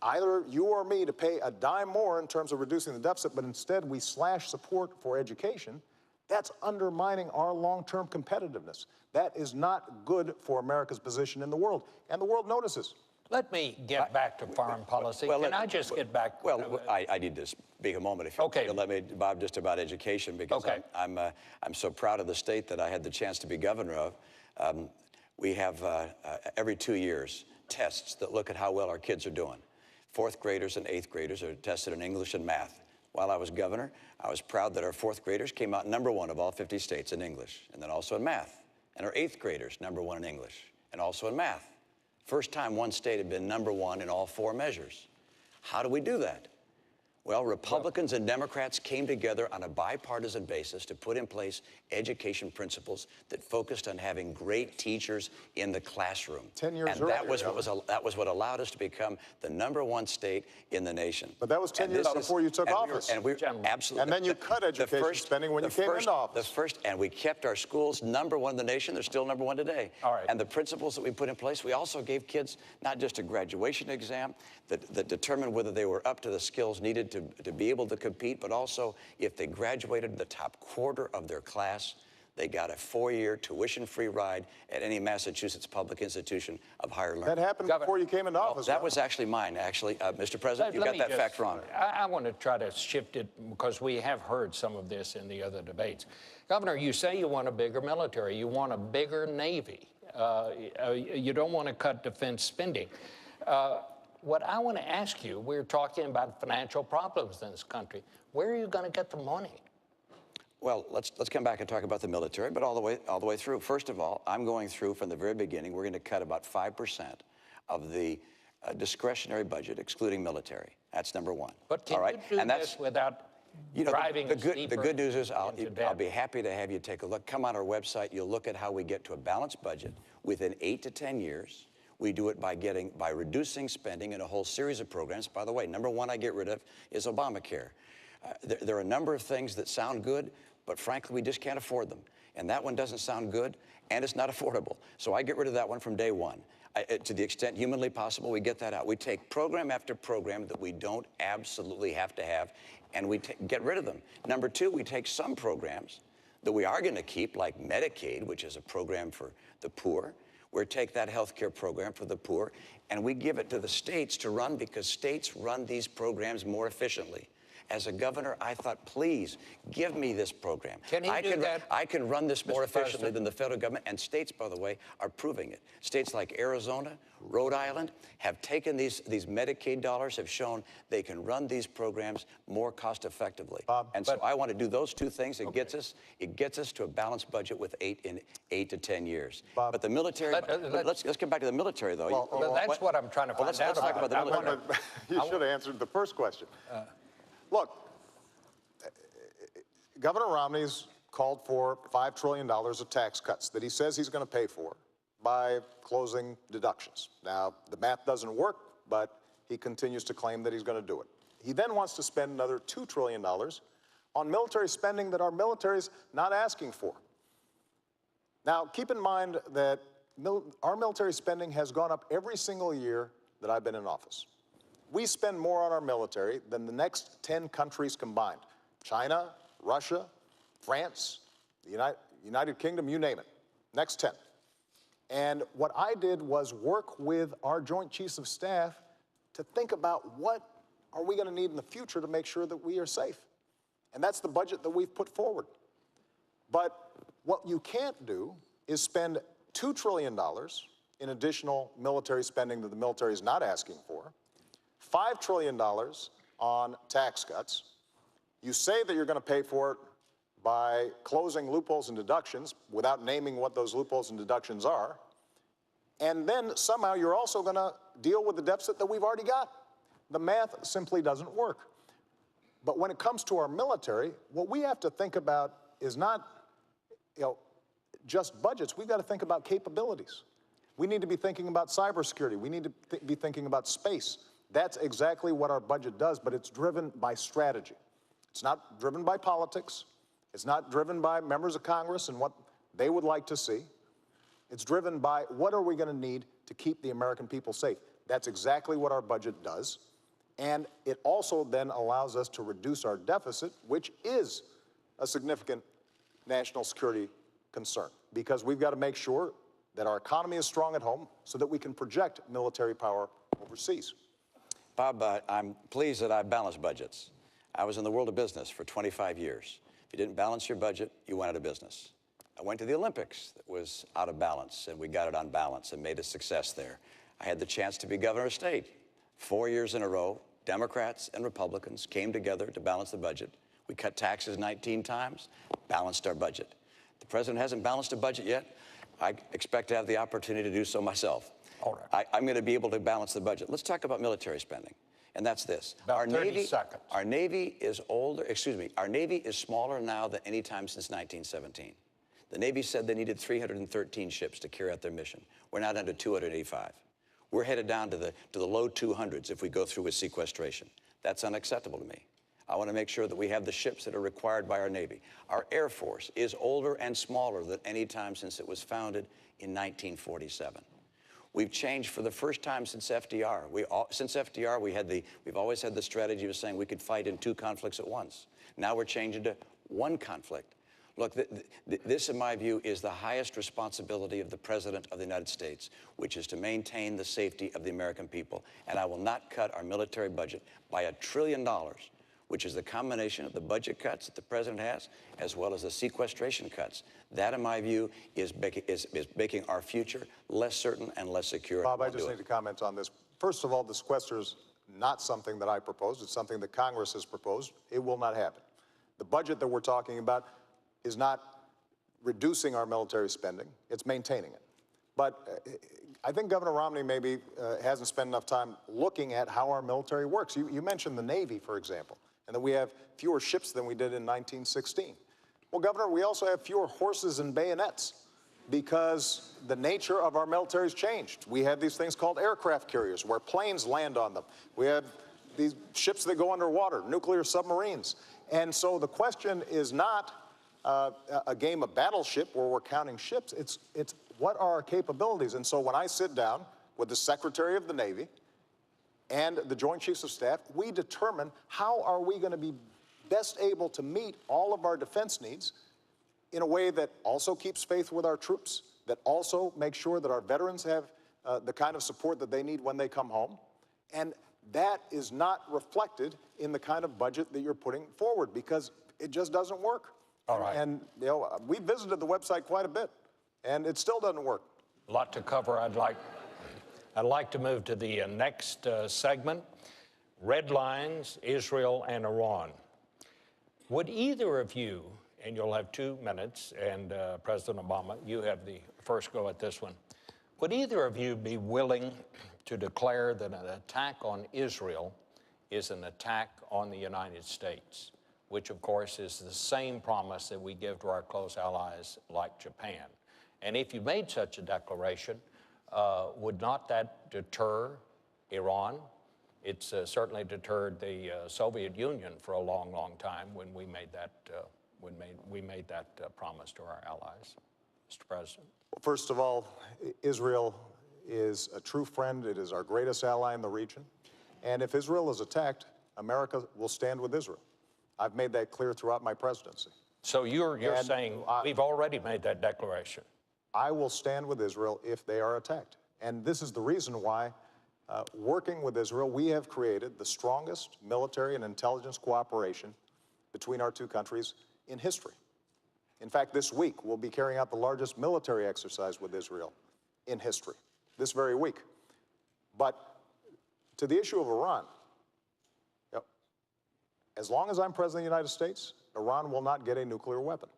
either you or me to pay a dime more in terms of reducing the deficit, but instead we slash support for education, that's undermining our long-term competitiveness. That is not good for America's position in the world, and the world notices. Let me get back to foreign policy. Can I just get back? Well, I need to speak a moment, if you'll let me, Bob, just about education, because I'm so proud of the state that I had the chance to be governor of. We have, every 2 years, tests that look at how well our kids are doing. 4th graders and 8th graders are tested in English and math. While I was governor, I was proud that our 4th graders came out #1 of all 50 states in English, and then also in math. And our 8th graders, #1 in English, and also in math. First time one state had been #1 in all 4 measures. How do we do that? Well, Republicans and Democrats came together on a bipartisan basis to put in place education principles that focused on having great teachers in the classroom. 10 years and earlier, that was what allowed us to become the #1 state in the nation. But that was 10 years before you took office. Absolutely. And then you cut education spending when you came into office. And we kept our schools #1 in the nation. They're still #1 today. All right. And the principles that we put in place, we also gave kids not just a graduation exam that determined whether they were up to the skills needed to be able to compete, but also if they graduated the top quarter of their class, they got a 4-year tuition-free ride at any Massachusetts public institution of higher learning. That happened before you came into office. That was actually mine, actually. Mr. President, you got that fact wrong. I want to try to shift it because we have heard some of this in the other debates. Governor, you say you want a bigger military. You want a bigger Navy. You don't want to cut defense spending. What I want to ask you, we're talking about financial problems in this country. Where are you going to get the money? Well, let's come back and talk about the military, but all the way through. First of all, I'm going through from the very beginning. We're going to cut about 5% of the discretionary budget, excluding military. That's #1. But can you do this without driving the good news is I'll be happy to have you take a look. Come on our website. You'll look at how we get to a balanced budget within 8 to 10 years. We do it by reducing spending in a whole series of programs. By the way, #1 I get rid of is Obamacare. There are a number of things that sound good, but frankly, we just can't afford them. And that one doesn't sound good, and it's not affordable. So I get rid of that one from day one. To the extent humanly possible, we get that out. We take program after program that we don't absolutely have to have, and we get rid of them. #2, we take some programs that we are going to keep, like Medicaid, which is a program for the poor. We take that health care program for the poor, and we give it to the states to run because states run these programs more efficiently. As a governor, I thought, please, give me this program. Can he do that? I can run this more Mr. efficiently President? than the federal government, and states, by the way, are proving it. States like Arizona, Rhode Island have taken these Medicaid dollars, have shown they can run these programs more cost effectively. And so I want to do those two things. It gets us to a balanced budget with 8 to 10 years. But the military, let's get back to the military, though. Well, that's what I'm trying to find out let's talk about the military. You should have answered the first question. Look, Governor Romney's called for $5 trillion of tax cuts that he says he's going to pay for by closing deductions. Now, the math doesn't work, but he continues to claim that he's going to do it. He then wants to spend another $2 trillion on military spending that our military's not asking for. Now, keep in mind that our military spending has gone up every single year that I've been in office. We spend more on our military than the next 10 countries combined. China, Russia, France, the United Kingdom, you name it. Next 10. And what I did was work with our Joint Chiefs of Staff to think about what are we going to need in the future to make sure that we are safe. And that's the budget that we've put forward. But what you can't do is spend $2 trillion in additional military spending that the military is not asking for, $5 trillion on tax cuts. You say that you're going to pay for it by closing loopholes and deductions without naming what those loopholes and deductions are. And then somehow you're also going to deal with the deficit that we've already got. The math simply doesn't work. But when it comes to our military, what we have to think about is not, just budgets. We've got to think about capabilities. We need to be thinking about cybersecurity. We need to be thinking about space. That's exactly what our budget does, but it's driven by strategy. It's not driven by politics. It's not driven by members of Congress and what they would like to see. It's driven by what are we going to need to keep the American people safe. That's exactly what our budget does. And it also then allows us to reduce our deficit, which is a significant national security concern, because we've got to make sure that our economy is strong at home so that we can project military power overseas. Bob, I'm pleased that I've balanced budgets. I was in the world of business for 25 years. If you didn't balance your budget, you went out of business. I went to the Olympics that was out of balance, and we got it on balance and made a success there. I had the chance to be governor of state. 4 years in a row, Democrats and Republicans came together to balance the budget. We cut taxes 19 times, balanced our budget. The president hasn't balanced a budget yet. I expect to have the opportunity to do so myself. All right. I'm going to be able to balance the budget. Let's talk about military spending. And that's this. About 30 seconds. Our Navy is our Navy is smaller now than any time since 1917. The Navy said they needed 313 ships to carry out their mission. We're now down to 285. We're headed down to the low 200s if we go through with sequestration. That's unacceptable to me. I want to make sure that we have the ships that are required by our Navy. Our Air Force is older and smaller than any time since it was founded in 1947. We've changed for the first time since FDR. Since FDR, we've always had the strategy of saying we could fight in 2 conflicts at once. Now we're changing to 1 conflict. Look, this, in my view, is the highest responsibility of the President of the United States, which is to maintain the safety of the American people. And I will not cut our military budget by $1 trillion, which is the combination of the budget cuts that the President has, as well as the sequestration cuts. That, in my view, is making our future less certain and less secure. Bob, I just need to comment on this. First of all, the sequester is not something that I proposed. It's something that Congress has proposed. It will not happen. The budget that we're talking about is not reducing our military spending. It's maintaining it. But I think Governor Romney maybe hasn't spent enough time looking at how our military works. You mentioned the Navy, for example, and that we have fewer ships than we did in 1916. Well, Governor, we also have fewer horses and bayonets because the nature of our military has changed. We have these things called aircraft carriers where planes land on them. We have these ships that go underwater, nuclear submarines. And so the question is not a game of battleship where we're counting ships. It's what are our capabilities? And so when I sit down with the Secretary of the Navy and the Joint Chiefs of Staff, we determine how are we going to be best able to meet all of our defense needs in a way that also keeps faith with our troops, that also makes sure that our veterans have the kind of support that they need when they come home. And that is not reflected in the kind of budget that you're putting forward because it just doesn't work. All right. And you know, we visited the website quite a bit, and it still doesn't work. A lot to cover. I'd like to move to the next segment, red lines, Israel and Iran. Would either of you, and you'll have 2 minutes, and President Obama, you have the first go at this one. Would either of you be willing to declare that an attack on Israel is an attack on the United States, which of course is the same promise that we give to our close allies like Japan? And if you made such a declaration, would not that deter Iran? It's certainly deterred the Soviet Union for a long, long time when we made that promise to our allies. Mr. President. First of all, Israel is a true friend. It is our greatest ally in the region. And if Israel is attacked, America will stand with Israel. I've made that clear throughout my presidency. So you're saying we've already made that declaration? I will stand with Israel if they are attacked. And this is the reason why, working with Israel, we have created the strongest military and intelligence cooperation between our two countries in history. In fact, this week, we'll be carrying out the largest military exercise with Israel in history, this very week. But to the issue of Iran, as long as I'm President of the United States, Iran will not get a nuclear weapon.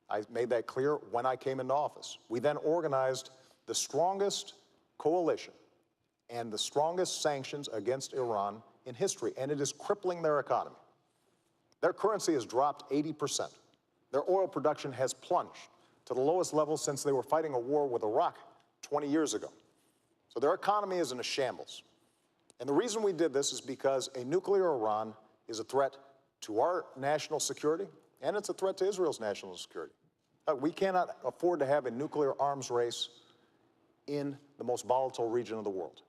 I made that clear when I came into office. We then organized the strongest coalition and the strongest sanctions against Iran in history, and it is crippling their economy. Their currency has dropped 80%. Their oil production has plunged to the lowest level since they were fighting a war with Iraq 20 years ago. So their economy is in a shambles. And the reason we did this is because a nuclear Iran is a threat to our national security, and it's a threat to Israel's national security. We cannot afford to have a nuclear arms race in the most volatile region of the world.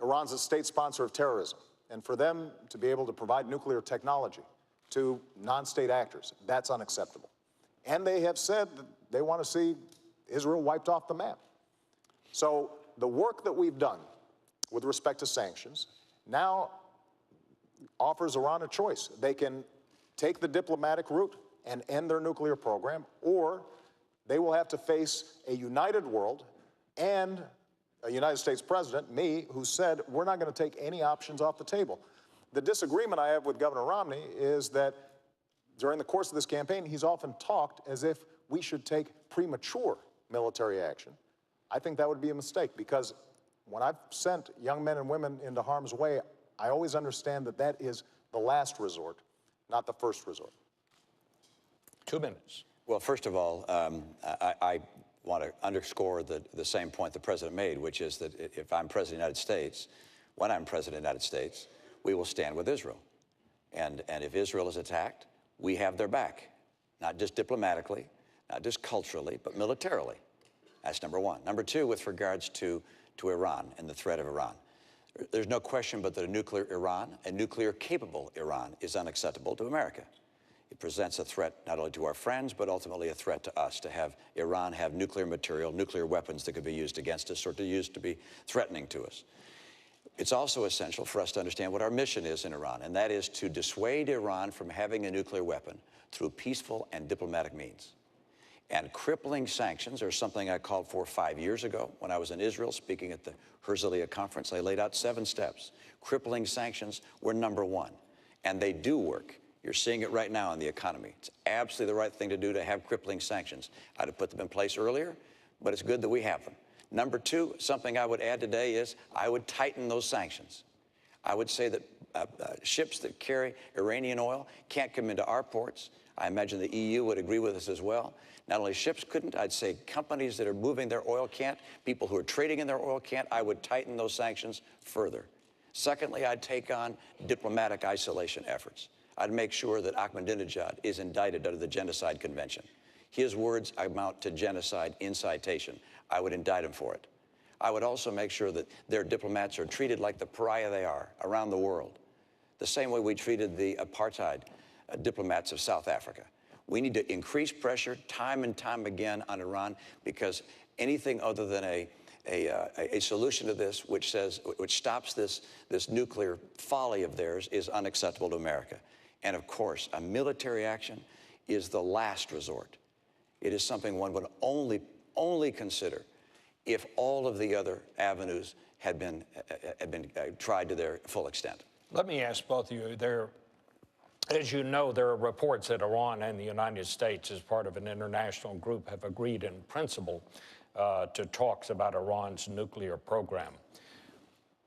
Iran's a state sponsor of terrorism, and for them to be able to provide nuclear technology to non-state actors, that's unacceptable. And they have said that they want to see Israel wiped off the map. So the work that we've done with respect to sanctions now offers Iran a choice. They can take the diplomatic route and end their nuclear program, or they will have to face a united world and a United States president, me, who said we're not going to take any options off the table. The disagreement I have with Governor Romney is that during the course of this campaign, he's often talked as if we should take premature military action. I think that would be a mistake, because when I've sent young men and women into harm's way, I always understand that that is the last resort, not the first resort. 2 minutes. Well, first of all, I want to underscore the same point the President made, which is that if I'm President of the United States, when I'm President of the United States, we will stand with Israel. And if Israel is attacked, we have their back, not just diplomatically, not just culturally, but militarily. That's number one. Number two, with regards to Iran and the threat of Iran. There's no question but that a nuclear Iran, a nuclear-capable Iran, is unacceptable to America. It presents a threat not only to our friends, but ultimately a threat to us, to have Iran have nuclear material, nuclear weapons that could be used against us or to be threatening to us. It's also essential for us to understand what our mission is in Iran, and that is to dissuade Iran from having a nuclear weapon through peaceful and diplomatic means. And crippling sanctions are something I called for 5 years ago when I was in Israel speaking at the Herzliya conference. I laid out 7 steps. Crippling sanctions were number one, and they do work. You're seeing it right now in the economy. It's absolutely the right thing to do to have crippling sanctions. I'd have put them in place earlier, but it's good that we have them. Number two, something I would add today is I would tighten those sanctions. I would say that ships that carry Iranian oil can't come into our ports. I imagine the EU would agree with us as well. Not only ships couldn't, I'd say companies that are moving their oil can't, people who are trading in their oil can't. I would tighten those sanctions further. Secondly, I'd take on diplomatic isolation efforts. I'd make sure that Ahmadinejad is indicted under the Genocide Convention. His words amount to genocide incitation. I would indict him for it. I would also make sure that their diplomats are treated like the pariah they are around the world, the same way we treated the apartheid diplomats of South Africa. We need to increase pressure time and time again on Iran, because anything other than a a solution to this which stops this nuclear folly of theirs is unacceptable to America. And of course, a military action is the last resort. It is something one would only consider if all of the other avenues had been tried to their full extent. Let me ask both of you. As you know, there are reports that Iran and the United States, as part of an international group, have agreed in principle to talks about Iran's nuclear program.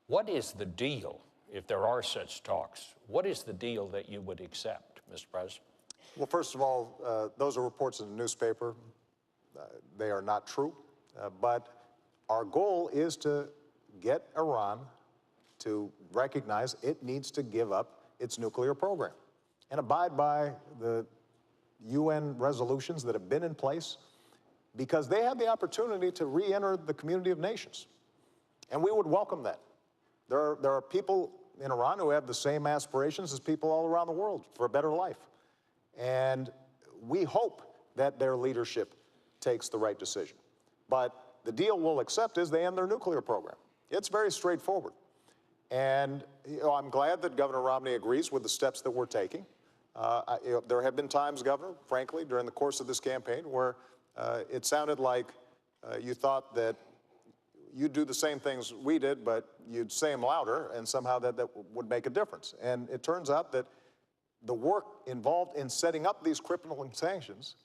What is the deal, if there are such talks? What is the deal that you would accept, Mr. President? Well, first of all, those are reports in the newspaper. They are not true. But our goal is to get Iran to recognize it needs to give up its nuclear program and abide by the UN resolutions that have been in place, because they have the opportunity to re-enter the community of nations. And we would welcome that. There are people in Iran who have the same aspirations as people all around the world for a better life. And we hope that their leadership takes the right decision. But the deal we'll accept is they end their nuclear program. It's very straightforward. And I'm glad that Governor Romney agrees with the steps that we're taking. There have been times, Governor, frankly, during the course of this campaign where it sounded like you thought that you'd do the same things we did, but you'd say them louder, and somehow that would make a difference. And it turns out that the work involved in setting up these crippling sanctions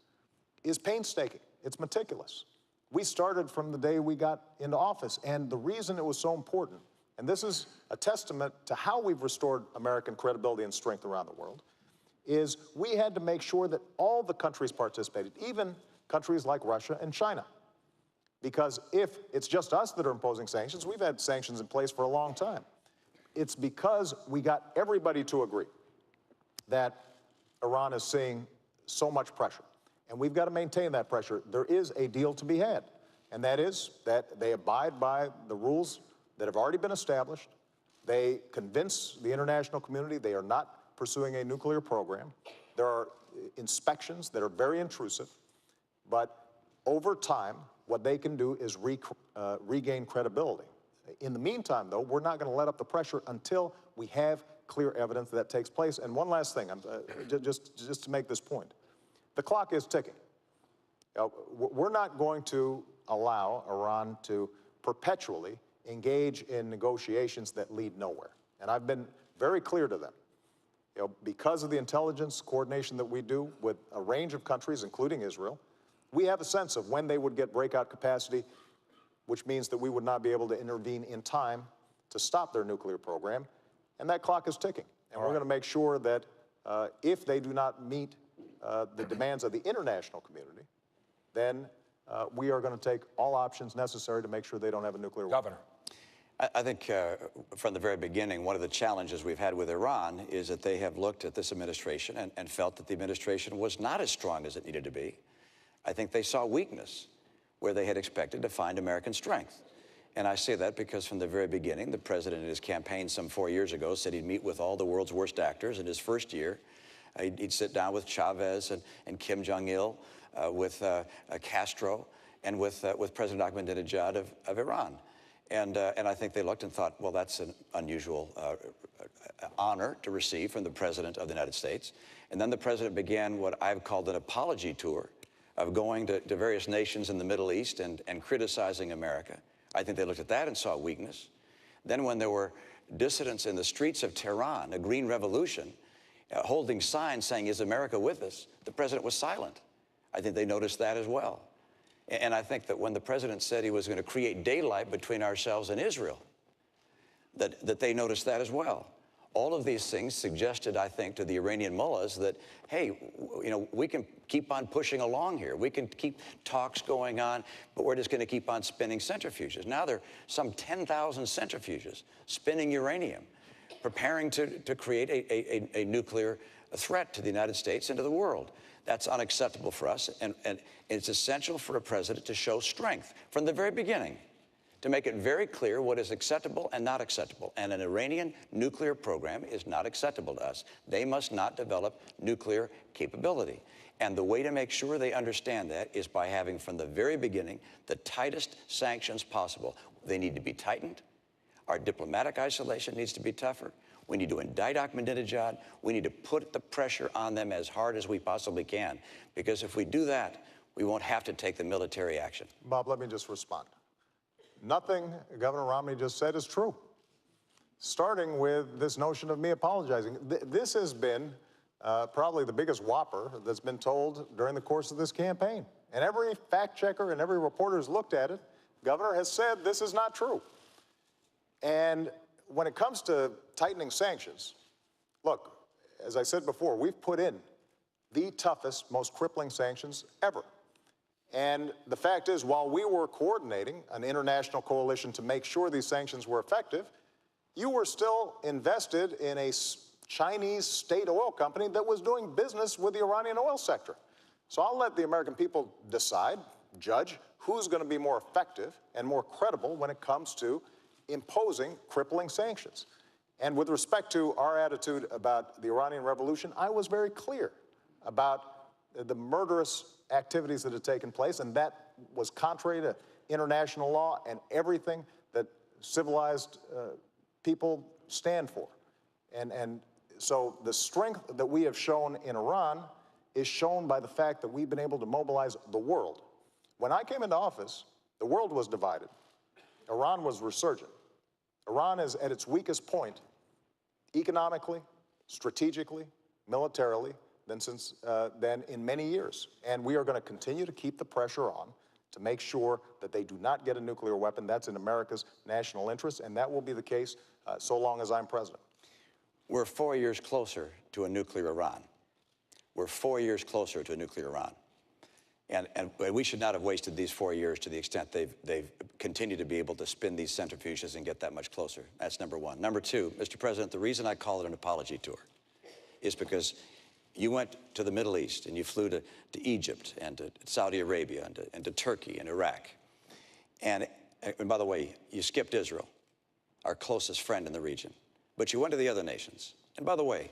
is painstaking. It's meticulous. We started from the day we got into office, and the reason it was so important, and this is a testament to how we've restored American credibility and strength around the world, is we had to make sure that all the countries participated, even countries like Russia and China. Because if it's just us that are imposing sanctions, we've had sanctions in place for a long time. It's because we got everybody to agree that Iran is seeing so much pressure. And we've got to maintain that pressure. There is a deal to be had, and that is that they abide by the rules that have already been established. They convince the international community they are not pursuing a nuclear program. There are inspections that are very intrusive, but over time, what they can do is regain credibility. In the meantime, though, we're not going to let up the pressure until we have clear evidence that takes place. And one last thing, just to make this point. The clock is ticking. We're not going to allow Iran to perpetually engage in negotiations that lead nowhere. And I've been very clear to them. Because of the intelligence coordination that we do with a range of countries, including Israel, we have a sense of when they would get breakout capacity, which means that we would not be able to intervene in time to stop their nuclear program. And that clock is ticking. And we're going to make sure that if they do not meet the demands of the international community, then we are going to take all options necessary to make sure they don't have a nuclear weapon. Governor. I think from the very beginning, one of the challenges we've had with Iran is that they have looked at this administration and felt that the administration was not as strong as it needed to be. I think they saw weakness where they had expected to find American strength. And I say that because from the very beginning, the president in his campaign some 4 years ago said he'd meet with all the world's worst actors. In his first year, he'd sit down with Chavez and Kim Jong-il, with Castro, and with President Ahmadinejad of Iran. And I think they looked and thought, well, that's an unusual honor to receive from the President of the United States. And then the President began what I've called an apology tour of going to various nations in the Middle East and criticizing America. I think they looked at that and saw weakness. Then when there were dissidents in the streets of Tehran, a green revolution, holding signs saying, "Is America with us?" the President was silent. I think they noticed that as well. And I think that when the President said he was going to create daylight between ourselves and Israel, that they noticed that as well. All of these things suggested, I think, to the Iranian mullahs that, hey, we can keep on pushing along here. We can keep talks going on, but we're just going to keep on spinning centrifuges. Now there are some 10,000 centrifuges spinning uranium, preparing to create a nuclear threat to the United States and to the world. That's unacceptable for us, and it's essential for a president to show strength from the very beginning. to make it very clear what is acceptable and not acceptable. And an Iranian nuclear program is not acceptable to us. They must not develop nuclear capability. And the way to make sure they understand that is by having, from the very beginning, the tightest sanctions possible. They need to be tightened. Our diplomatic isolation needs to be tougher. We need to indict Ahmadinejad. We need to put the pressure on them as hard as we possibly can. Because if we do that, we won't have to take the military action. Bob, let me just respond. Nothing Governor Romney just said is true. Starting with this notion of me apologizing. This has been probably the biggest whopper that's been told during the course of this campaign. And every fact checker and every reporter who's looked at it, Governor has said this is not true. And when it comes to tightening sanctions, look, as I said before, we've put in the toughest, most crippling sanctions ever. And the fact is, while we were coordinating an international coalition to make sure these sanctions were effective, you were still invested in a Chinese state oil company that was doing business with the Iranian oil sector. So I'll let the American people decide, judge, who's going to be more effective and more credible when it comes to imposing crippling sanctions. And with respect to our attitude about the Iranian Revolution, I was very clear about the murderous activities that had taken place, and that was contrary to international law and everything that civilized people stand for. And so the strength that we have shown in Iran is shown by the fact that we've been able to mobilize the world. When I came into office, the world was divided. Iran was resurgent. Iran is at its weakest point, economically, strategically, militarily, than in many years. And we are going to continue to keep the pressure on to make sure that they do not get a nuclear weapon. That's in America's national interest, and that will be the case so long as I'm president. We're 4 years closer to a nuclear Iran. We're 4 years closer to a nuclear Iran. And we should not have wasted these 4 years to the extent they've continued to be able to spin these centrifuges and get that much closer. That's number one. Number two, Mr. President, the reason I call it an apology tour is because you went to the Middle East and you flew to Egypt and to Saudi Arabia and to Turkey and Iraq. And by the way, you skipped Israel, our closest friend in the region. But you went to the other nations. And by the way,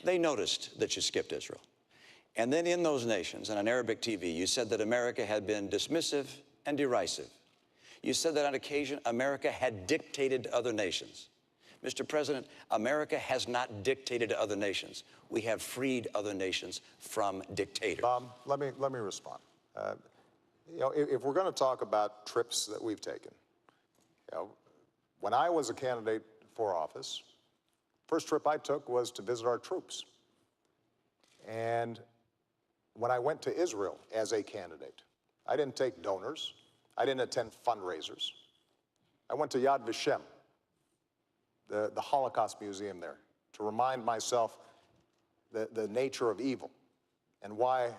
they noticed that you skipped Israel. And then in those nations, and on Arabic TV, you said that America had been dismissive and derisive. You said that on occasion, America had dictated to other nations. Mr. President, America has not dictated to other nations. We have freed other nations from dictators. Bob, let me respond. If we're going to talk about trips that we've taken, when I was a candidate for office, first trip I took was to visit our troops. And when I went to Israel as a candidate, I didn't take donors. I didn't attend fundraisers. I went to Yad Vashem, the Holocaust Museum there, to remind myself the nature of evil and why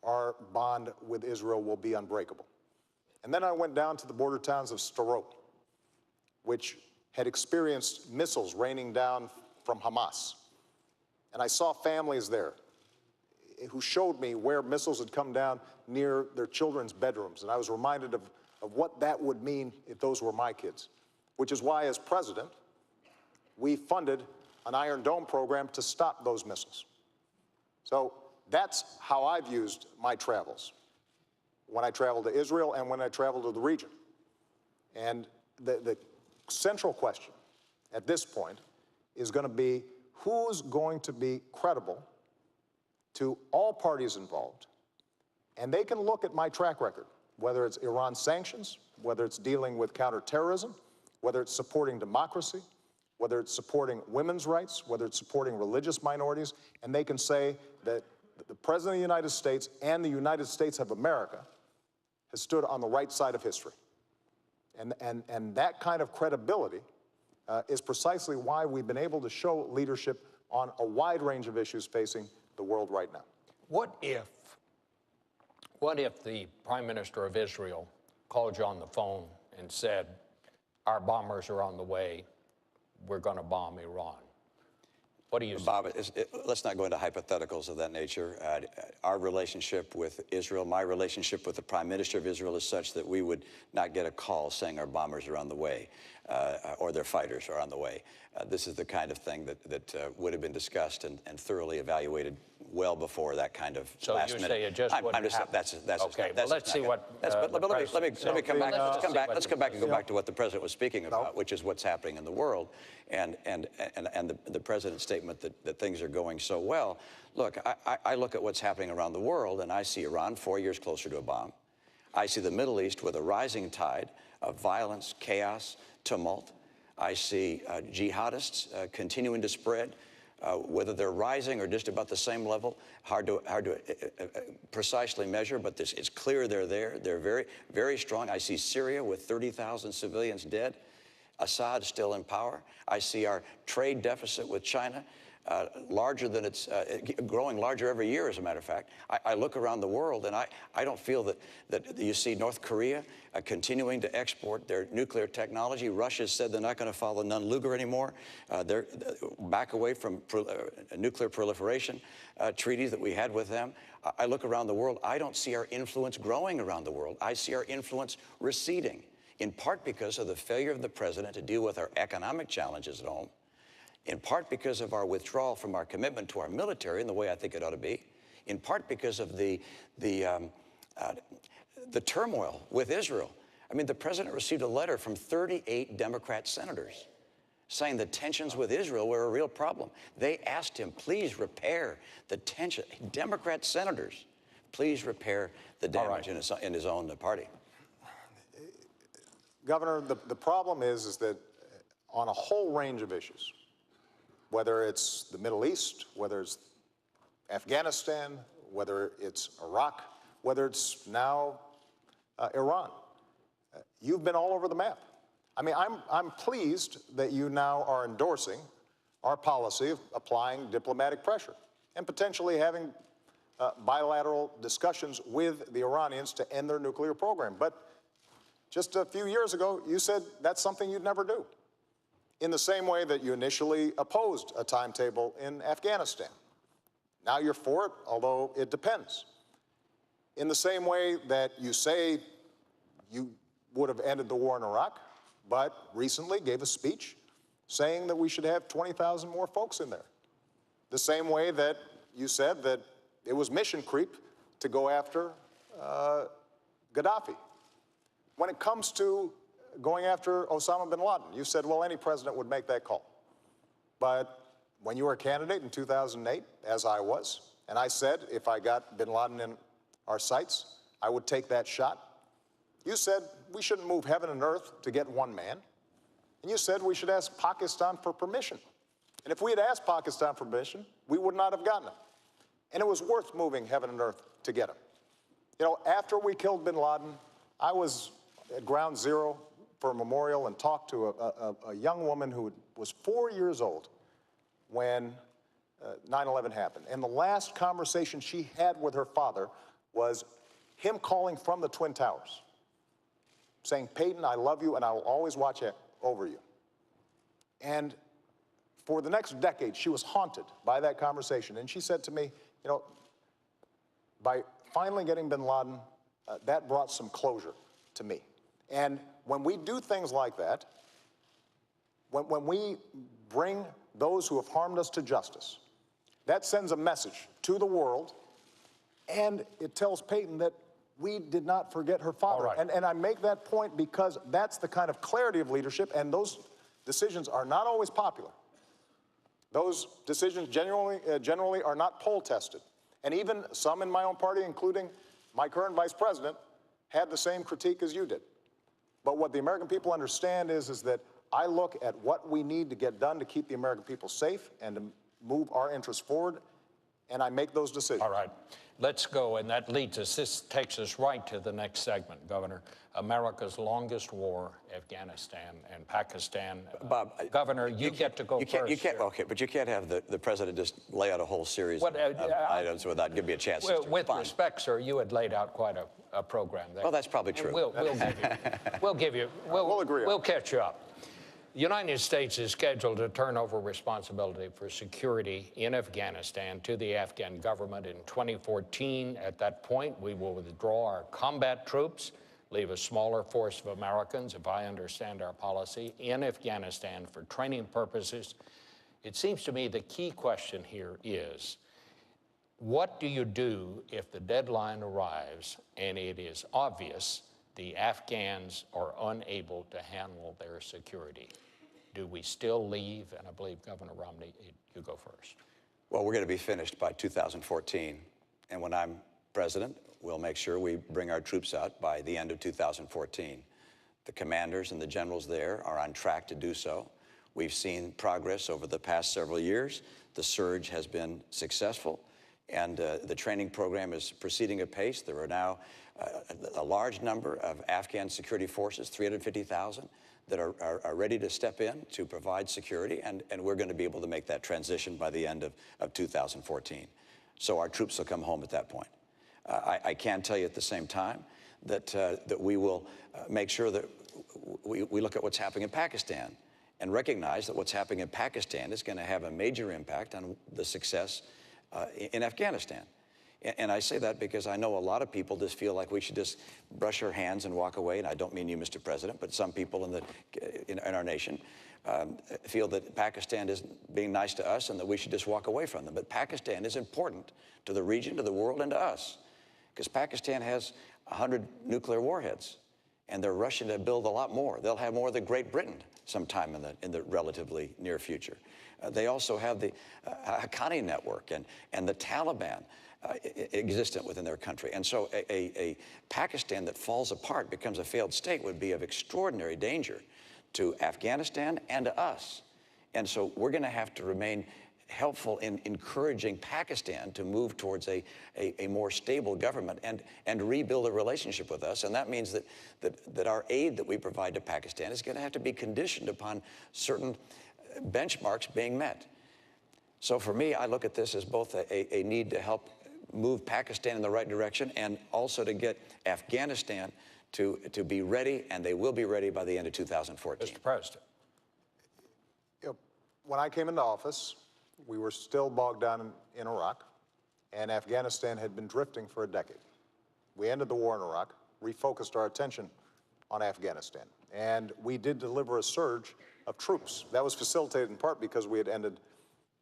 our bond with Israel will be unbreakable. And then I went down to the border towns of Sderot, which had experienced missiles raining down from Hamas. And I saw families there who showed me where missiles had come down near their children's bedrooms. And I was reminded of what that would mean if those were my kids, which is why, as president, we funded an Iron Dome program to stop those missiles. So that's how I've used my travels when I travel to Israel and when I travel to the region. And the central question at this point is going to be who's going to be credible to all parties involved. And they can look at my track record, whether it's Iran sanctions, whether it's dealing with counterterrorism, whether it's supporting democracy, whether it's supporting women's rights, whether it's supporting religious minorities, and they can say that the President of the United States and the United States of America has stood on the right side of history. And that kind of credibility is precisely why we've been able to show leadership on a wide range of issues facing the world right now. What if the Prime Minister of Israel called you on the phone and said, our bombers are on the way, we're going to bomb Iran? What do you say? Bob, let's not go into hypotheticals of that nature. Our relationship with Israel, my relationship with the Prime Minister of Israel is such that we would not get a call saying our bombers are on the way or their fighters are on the way. This is the kind of thing that would have been discussed and thoroughly evaluated well before that kind of last minute. So you say it just wouldn't happen. That's okay, that's let's see what but let me come back. Let's come back and go back to what the president was speaking about, No. which is what's happening in the world, and the president's statement that things are going so well. Look, I look at what's happening around the world, and I see Iran 4 years closer to a bomb. I see the Middle East with a rising tide of violence, chaos, tumult. I see jihadists continuing to spread. Whether they're rising or just about the same level, hard to precisely measure, but it's clear they're there. They're very, very strong. I see Syria with 30,000 civilians dead. Assad still in power. I see our trade deficit with China larger than it's growing larger every year, as a matter of fact. I look around the world, and I don't feel that you see North Korea continuing to export their nuclear technology. Russia said they're not going to follow Nunn-Lugar anymore. They're back away from nuclear proliferation treaties that we had with them. I look around the world. I don't see our influence growing around the world. I see our influence receding, in part because of the failure of the president to deal with our economic challenges at home, in part because of our withdrawal from our commitment to our military in the way I think it ought to be, in part because of the turmoil with Israel. I mean, the president received a letter from 38 Democrat senators saying the tensions with Israel were a real problem. They asked him, please repair the tension. Democrat senators, please repair the damage in his own party. Governor, the problem is that on a whole range of issues, whether it's the Middle East, whether it's Afghanistan, whether it's Iraq, whether it's now Iran, you've been all over the map. I mean, I'm pleased that you now are endorsing our policy of applying diplomatic pressure and potentially having bilateral discussions with the Iranians to end their nuclear program. But just a few years ago, you said that's something you'd never do. In the same way that you initially opposed a timetable in Afghanistan. Now you're for it, although it depends. In the same way that you say you would have ended the war in Iraq, but recently gave a speech saying that we should have 20,000 more folks in there. The same way that you said that it was mission creep to go after Gaddafi. When it comes to going after Osama bin Laden, you said, well, any president would make that call. But when you were a candidate in 2008, as I was, and I said if I got bin Laden in our sights, I would take that shot, you said we shouldn't move heaven and earth to get one man. And you said we should ask Pakistan for permission. And if we had asked Pakistan for permission, we would not have gotten it. And it was worth moving heaven and earth to get him. You know, after we killed bin Laden, I was at Ground Zero for a memorial and talked to a young woman who was 4 years old when 9/11 happened. And the last conversation she had with her father was him calling from the Twin Towers, saying, Peyton, I love you and I will always watch over you. And for the next decade, she was haunted by that conversation. And she said to me, you know, by finally getting bin Laden, that brought some closure to me. And when we do things like that, when we bring those who have harmed us to justice, that sends a message to the world, and it tells Peyton that we did not forget her father. All right. And I make that point because that's the kind of clarity of leadership, and those decisions are not always popular. Those decisions generally are not poll tested. And even some in my own party, including my current vice president, had the same critique as you did. But what the American people understand is that I look at what we need to get done to keep the American people safe and to move our interests forward, and I make those decisions. All right, let's go, and that leads us, this takes us right to the next segment, Governor. America's longest war, Afghanistan and Pakistan. Bob, Governor, you get to go first. Okay, but you can't have the president just lay out a whole series of items without giving me a chance to With respect, sir, you had laid out quite a program there. Well, that's probably true. We'll give you. We'll agree. We'll catch you up. The United States is scheduled to turn over responsibility for security in Afghanistan to the Afghan government in 2014. At that point, we will withdraw our combat troops, leave a smaller force of Americans, if I understand our policy, in Afghanistan for training purposes. It seems to me the key question here is, what do you do if the deadline arrives and it is obvious the Afghans are unable to handle their security? Do we still leave? And I believe, Governor Romney, you go first. Well, we're going to be finished by 2014. And when I'm president, we'll make sure we bring our troops out by the end of 2014. The commanders and the generals there are on track to do so. We've seen progress over the past several years. The surge has been successful, and the training program is proceeding apace. There are now a large number of Afghan security forces, 350,000, that are ready to step in to provide security, and we're going to be able to make that transition by the end of 2014. So our troops will come home at that point. I can tell you at the same time that we will make sure that we look at what's happening in Pakistan and recognize that what's happening in Pakistan is going to have a major impact on the success in Afghanistan. And I say that because I know a lot of people just feel like we should just brush our hands and walk away. And I don't mean you, Mr. President, but some people in our nation feel that Pakistan isn't being nice to us and that we should just walk away from them. But Pakistan is important to the region, to the world, and to us, because Pakistan has 100 nuclear warheads, and they're rushing to build a lot more. They'll have more than Great Britain sometime in the relatively near future. They also have the Haqqani network and the Taliban existent within their country. And so a Pakistan that falls apart, becomes a failed state, would be of extraordinary danger to Afghanistan and to us. And so we're going to have to remain helpful in encouraging Pakistan to move towards a more stable government and rebuild a relationship with us. And that means that our aid that we provide to Pakistan is going to have to be conditioned upon certain benchmarks being met. So for me, I look at this as both a need to help move Pakistan in the right direction and also to get Afghanistan to be ready, and they will be ready by the end of 2014. Mr. President. When I came into office, we were still bogged down in Iraq, and Afghanistan had been drifting for a decade. We ended the war in Iraq, refocused our attention on Afghanistan, and we did deliver a surge of troops. That was facilitated in part because we had ended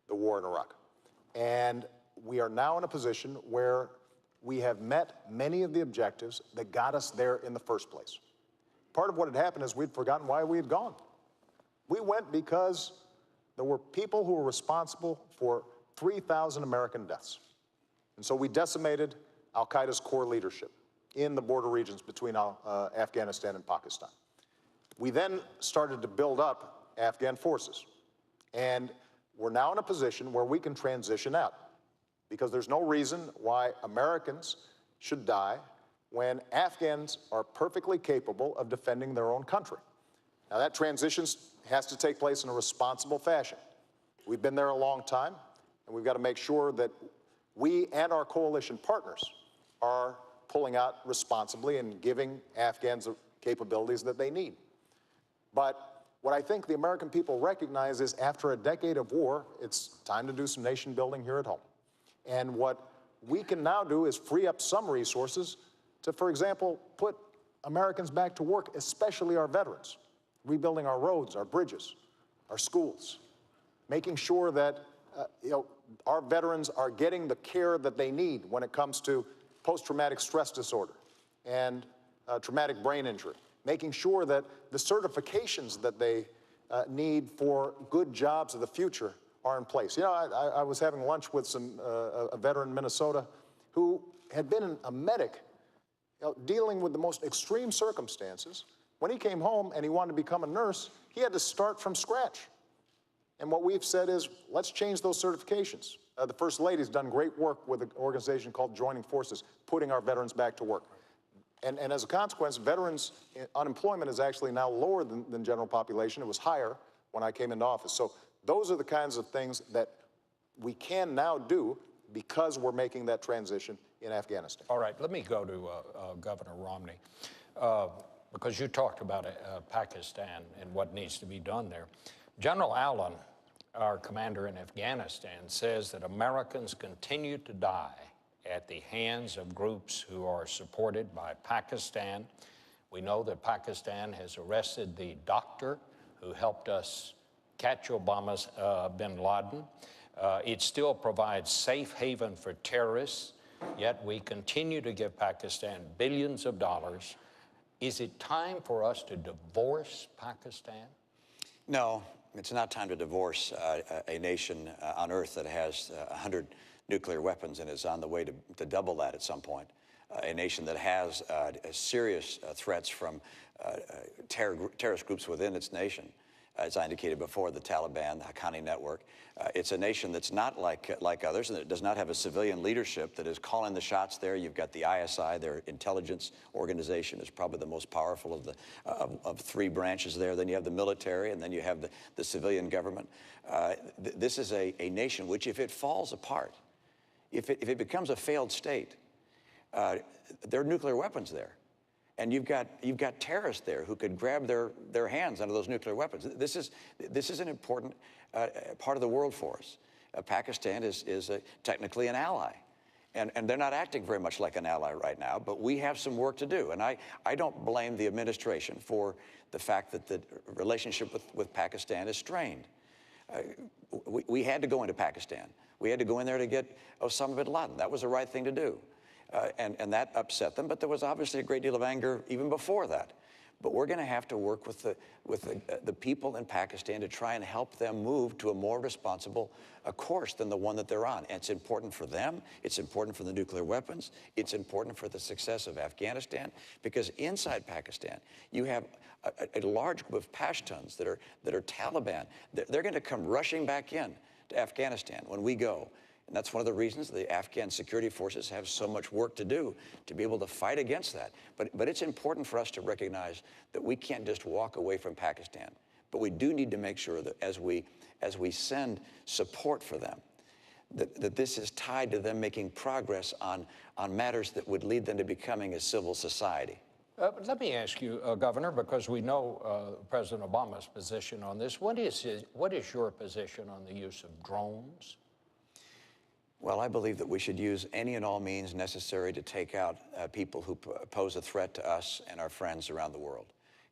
the war in Iraq. And we are now in a position where we have met many of the objectives that got us there in the first place. Part of what had happened is we'd forgotten why we had gone. We went because there were people who were responsible for 3,000 American deaths. And so we decimated al-Qaeda's core leadership in the border regions between Afghanistan and Pakistan. We then started to build up Afghan forces. And we're now in a position where we can transition out, because there's no reason why Americans should die when Afghans are perfectly capable of defending their own country. Now, that transition has to take place in a responsible fashion. We've been there a long time, and we've got to make sure that we and our coalition partners are pulling out responsibly and giving Afghans the capabilities that they need. But what I think the American people recognize is, after a decade of war, it's time to do some nation building here at home. And what we can now do is free up some resources to, for example, put Americans back to work, especially our veterans, rebuilding our roads, our bridges, our schools, making sure that our veterans are getting the care that they need when it comes to post-traumatic stress disorder and traumatic brain injury, making sure that the certifications that they need for good jobs of the future are in place. You know, I was having lunch with a veteran in Minnesota who had been a medic, dealing with the most extreme circumstances. When he came home and he wanted to become a nurse, he had to start from scratch. And what we've said is, let's change those certifications. The First Lady's done great work with an organization called Joining Forces, putting our veterans back to work. And as a consequence, veterans' unemployment is actually now lower than general population. It was higher when I came into office. So those are the kinds of things that we can now do because we're making that transition in Afghanistan. All right, let me go to Governor Romney. because you talked about Pakistan and what needs to be done there. General Allen, our commander in Afghanistan, says that Americans continue to die at the hands of groups who are supported by Pakistan. We know that Pakistan has arrested the doctor who helped us catch Obama's bin Laden. It still provides safe haven for terrorists, yet we continue to give Pakistan billions of dollars. Is it time for us to divorce Pakistan? No, it's not time to divorce a nation on Earth that has 100 nuclear weapons and is on the way to double that at some point. A nation that has serious threats from terrorist groups within its nation. As I indicated before, the Taliban, the Haqqani network. It's a nation that's not like others, and it does not have a civilian leadership that is calling the shots there. You've got the ISI, their intelligence organization, is probably the most powerful of three branches there. Then you have the military, and then you have the civilian government. This is a nation which, if it falls apart, if it becomes a failed state, there are nuclear weapons there. And you've got terrorists there who could grab their hands onto those nuclear weapons. This is an important part of the world for us. Pakistan is technically an ally. And they're not acting very much like an ally right now, but we have some work to do. And I don't blame the administration for the fact that the relationship with Pakistan is strained. We had to go into Pakistan. We had to go in there to get Osama bin Laden. That was the right thing to do. And that upset them, but there was obviously a great deal of anger even before that. But we're going to have to work with the people in Pakistan to try and help them move to a more responsible course than the one that they're on. And it's important for them. It's important for the nuclear weapons. It's important for the success of Afghanistan, because inside Pakistan, you have a large group of Pashtuns that are Taliban. They're going to come rushing back in to Afghanistan when we go. And that's one of the reasons the Afghan security forces have so much work to do to be able to fight against that. But it's important for us to recognize that we can't just walk away from Pakistan. But we do need to make sure that as we send support for them, that this is tied to them making progress on matters that would lead them to becoming a civil society. Let me ask you, Governor, because we know President Obama's position on this. What is your position on the use of drones? Well, I believe that we should use any and all means necessary to take out people who pose a threat to us and our friends around the world.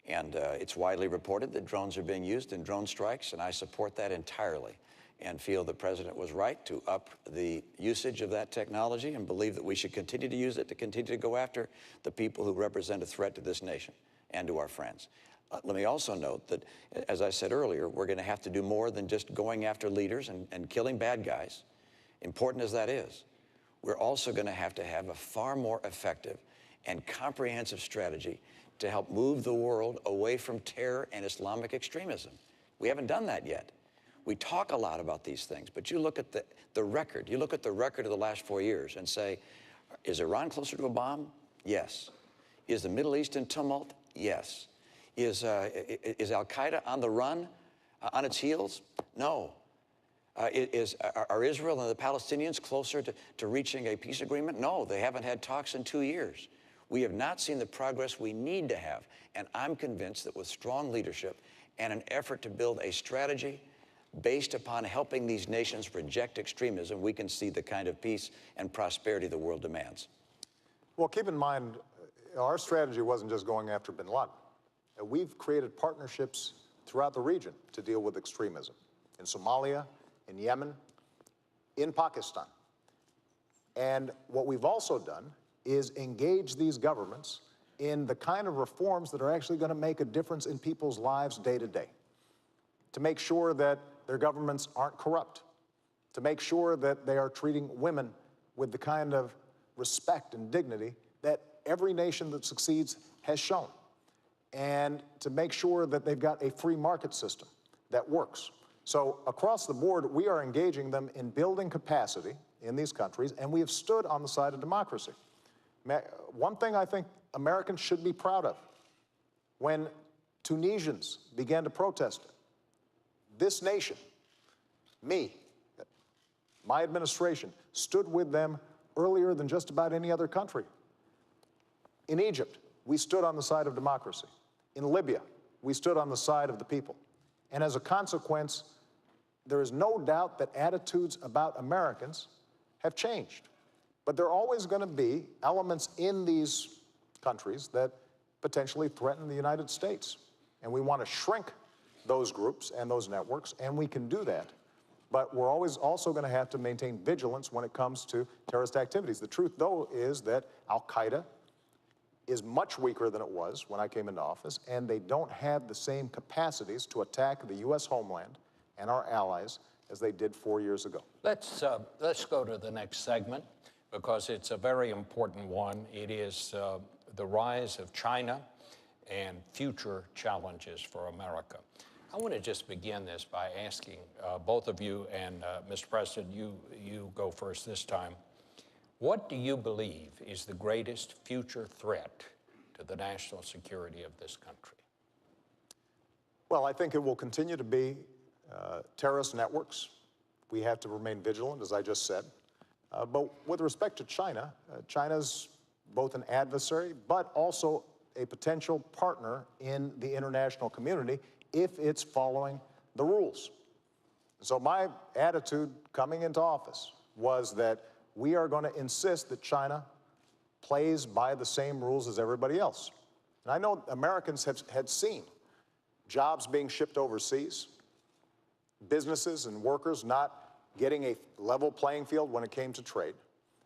And it's widely reported that drones are being used in drone strikes, and I support that entirely and feel the President was right to up the usage of that technology and believe that we should continue to use it to continue to go after the people who represent a threat to this nation and to our friends. Let me also note that, as I said earlier, we're going to have to do more than just going after leaders and killing bad guys. Important as that is, we're also going to have a far more effective and comprehensive strategy to help move the world away from terror and Islamic extremism. We haven't done that yet. We talk a lot about these things, but you look at the record. You look at the record of the last 4 years and say, is Iran closer to a bomb? Yes. Is the Middle East in tumult? Yes. Is Al-Qaeda on the run, on its heels? No. Are Israel and the Palestinians closer to reaching a peace agreement? No, they haven't had talks in 2 years. We have not seen the progress we need to have, and I'm convinced that with strong leadership and an effort to build a strategy based upon helping these nations reject extremism, we can see the kind of peace and prosperity the world demands. Well, keep in mind, our strategy wasn't just going after bin Laden. We've created partnerships throughout the region to deal with extremism. In Somalia, in Yemen, in Pakistan. And what we've also done is engage these governments in the kind of reforms that are actually going to make a difference in people's lives day to day. To make sure that their governments aren't corrupt. To make sure that they are treating women with the kind of respect and dignity that every nation that succeeds has shown. And to make sure that they've got a free market system that works. So across the board, we are engaging them in building capacity in these countries, and we have stood on the side of democracy. One thing I think Americans should be proud of, when Tunisians began to protest, this nation, my administration, stood with them earlier than just about any other country. In Egypt, we stood on the side of democracy. In Libya, we stood on the side of the people. And as a consequence, there is no doubt that attitudes about Americans have changed. But there are always going to be elements in these countries that potentially threaten the United States. And we want to shrink those groups and those networks, and we can do that. But we're always also going to have to maintain vigilance when it comes to terrorist activities. The truth, though, is that Al-Qaeda is much weaker than it was when I came into office, and they don't have the same capacities to attack the U.S. homeland and our allies as they did 4 years ago. Let's go to the next segment, because it's a very important one. It is the rise of China and future challenges for America. I want to just begin this by asking both of you, and Mr. President, you go first this time. What do you believe is the greatest future threat to the national security of this country? Well, I think it will continue to be terrorist networks. We have to remain vigilant, as I just said. But with respect to China, China's both an adversary, but also a potential partner in the international community if it's following the rules. So my attitude coming into office was that we are going to insist that China plays by the same rules as everybody else. And I know Americans had seen jobs being shipped overseas, businesses and workers not getting a level playing field when it came to trade.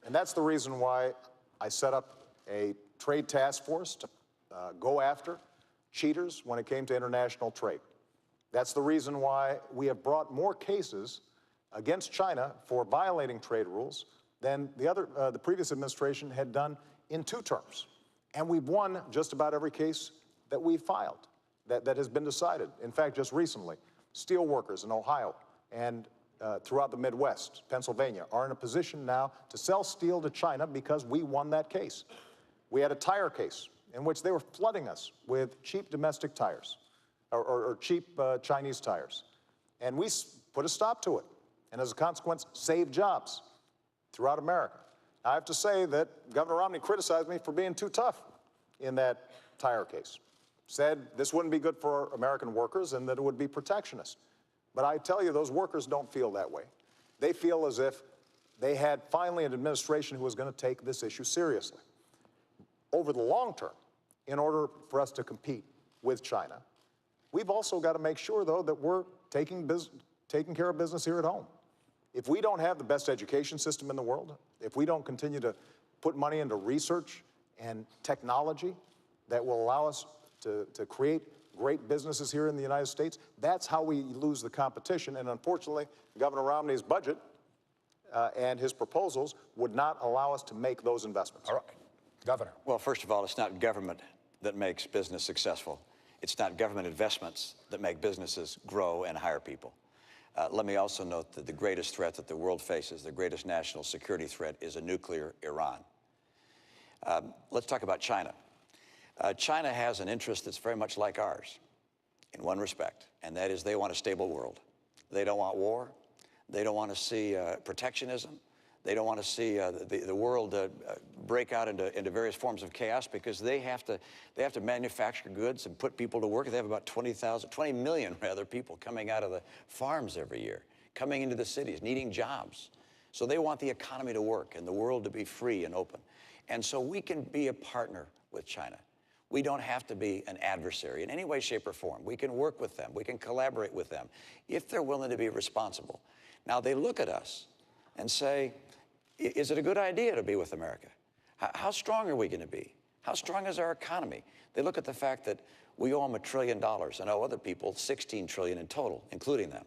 And that's the reason why I set up a trade task force to go after cheaters when it came to international trade. That's the reason why we have brought more cases against China for violating trade rules than the previous administration had done in 2 terms. And we've won just about every case that we filed that has been decided. In fact, just recently, steel workers in Ohio and throughout the Midwest, Pennsylvania, are in a position now to sell steel to China because we won that case. We had a tire case in which they were flooding us with cheap domestic tires, or cheap Chinese tires. And we put a stop to it, and as a consequence, saved jobs throughout America. I have to say that Governor Romney criticized me for being too tough in that tire case. Said this wouldn't be good for American workers and that it would be protectionist. But I tell you, those workers don't feel that way. They feel as if they had finally an administration who was going to take this issue seriously. Over the long term, in order for us to compete with China, we've also got to make sure, though, that we're taking care of business here at home. If we don't have the best education system in the world, if we don't continue to put money into research and technology that will allow us to create great businesses here in the United States, that's how we lose the competition. And unfortunately, Governor Romney's budget and his proposals would not allow us to make those investments. All right, Governor. Well, first of all, it's not government that makes business successful. It's not government investments that make businesses grow and hire people. Let me also note that the greatest threat that the world faces, the greatest national security threat, is a nuclear Iran. Let's talk about China. China has an interest that's very much like ours in one respect, and that is they want a stable world. They don't want war. They don't want to see protectionism. They don't want to see the world break out into various forms of chaos, because they have to manufacture goods and put people to work. They have about 20 million rather people coming out of the farms every year, coming into the cities, needing jobs. So they want the economy to work and the world to be free and open. And so we can be a partner with China. We don't have to be an adversary in any way, shape, or form. We can work with them. We can collaborate with them if they're willing to be responsible. Now, they look at us and say, is it a good idea to be with America? How strong are we going to be? How strong is our economy? They look at the fact that we owe them $1 trillion and owe other people $16 trillion in total, including them.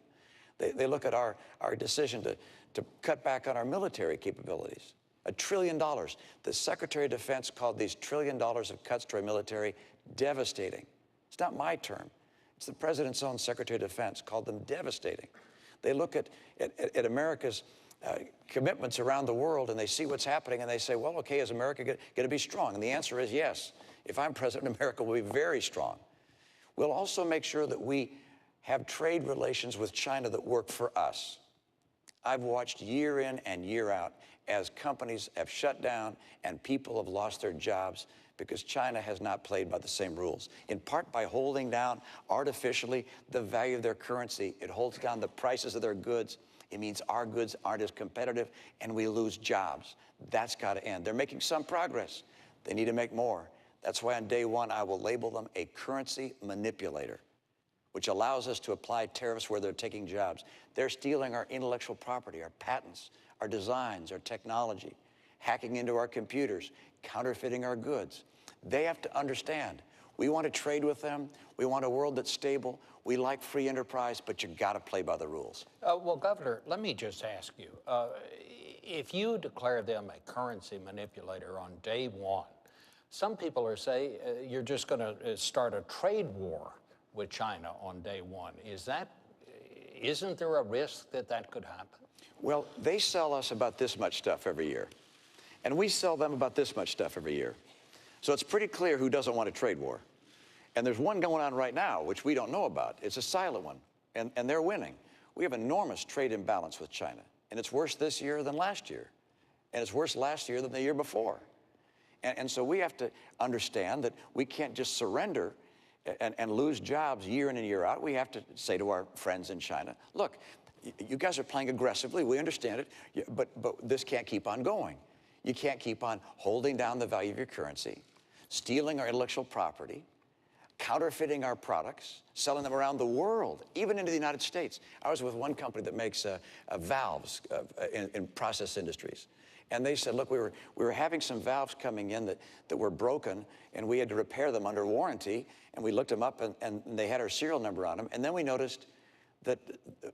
They look at our decision to cut back on our military capabilities. $1 trillion. The Secretary of Defense called these $1 trillion of cuts to our military devastating. It's not my term. It's the President's own Secretary of Defense called them devastating. They look at America's commitments around the world, and they see what's happening, and they say, well, okay, is America going to be strong? And the answer is yes. If I'm president, America will be very strong. We'll also make sure that we have trade relations with China that work for us. I've watched year in and year out as companies have shut down and people have lost their jobs because China has not played by the same rules. In part by holding down artificially the value of their currency, it holds down the prices of their goods. It means our goods aren't as competitive and we lose jobs. That's got to end. They're making some progress. They need to make more. That's why on day one, I will label them a currency manipulator, which allows us to apply tariffs where they're taking jobs. They're stealing our intellectual property, our patents, our designs, our technology, hacking into our computers, counterfeiting our goods. They have to understand, we want to trade with them. We want a world that's stable. We like free enterprise, but you got to play by the rules. Well, Governor, let me just ask you, if you declare them a currency manipulator on day one, some people are saying you're just going to start a trade war with China on day one. Isn't there a risk that that could happen? Well, they sell us about this much stuff every year, and we sell them about this much stuff every year. So it's pretty clear who doesn't want a trade war. And there's one going on right now, which we don't know about. It's a silent one, and they're winning. We have enormous trade imbalance with China, and it's worse this year than last year, and it's worse last year than the year before. And so we have to understand that we can't just surrender and lose jobs year in and year out. We have to say to our friends in China, look, you guys are playing aggressively. We understand it, but this can't keep on going. You can't keep on holding down the value of your currency, stealing our intellectual property, counterfeiting our products, selling them around the world, even into the United States. I was with one company that makes valves in process industries. And they said, look, we were having some valves coming in that were broken, and we had to repair them under warranty. And we looked them up, and they had our serial number on them. And then we noticed that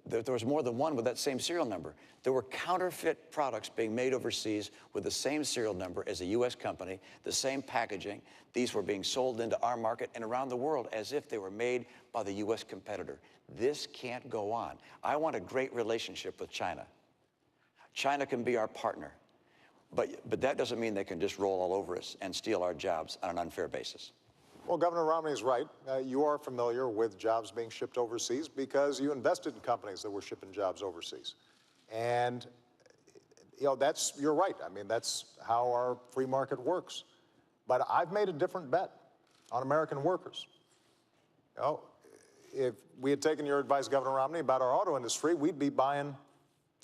there was more than one with that same serial number. There were counterfeit products being made overseas with the same serial number as a U.S. company, the same packaging. These were being sold into our market and around the world as if they were made by the U.S. competitor. This can't go on. I want a great relationship with China. China can be our partner. But that doesn't mean they can just roll all over us and steal our jobs on an unfair basis. Well, Governor Romney is right. You are familiar with jobs being shipped overseas because you invested in companies that were shipping jobs overseas. And, you're right. I mean, that's how our free market works. But I've made a different bet on American workers. If we had taken your advice, Governor Romney, about our auto industry, we'd be buying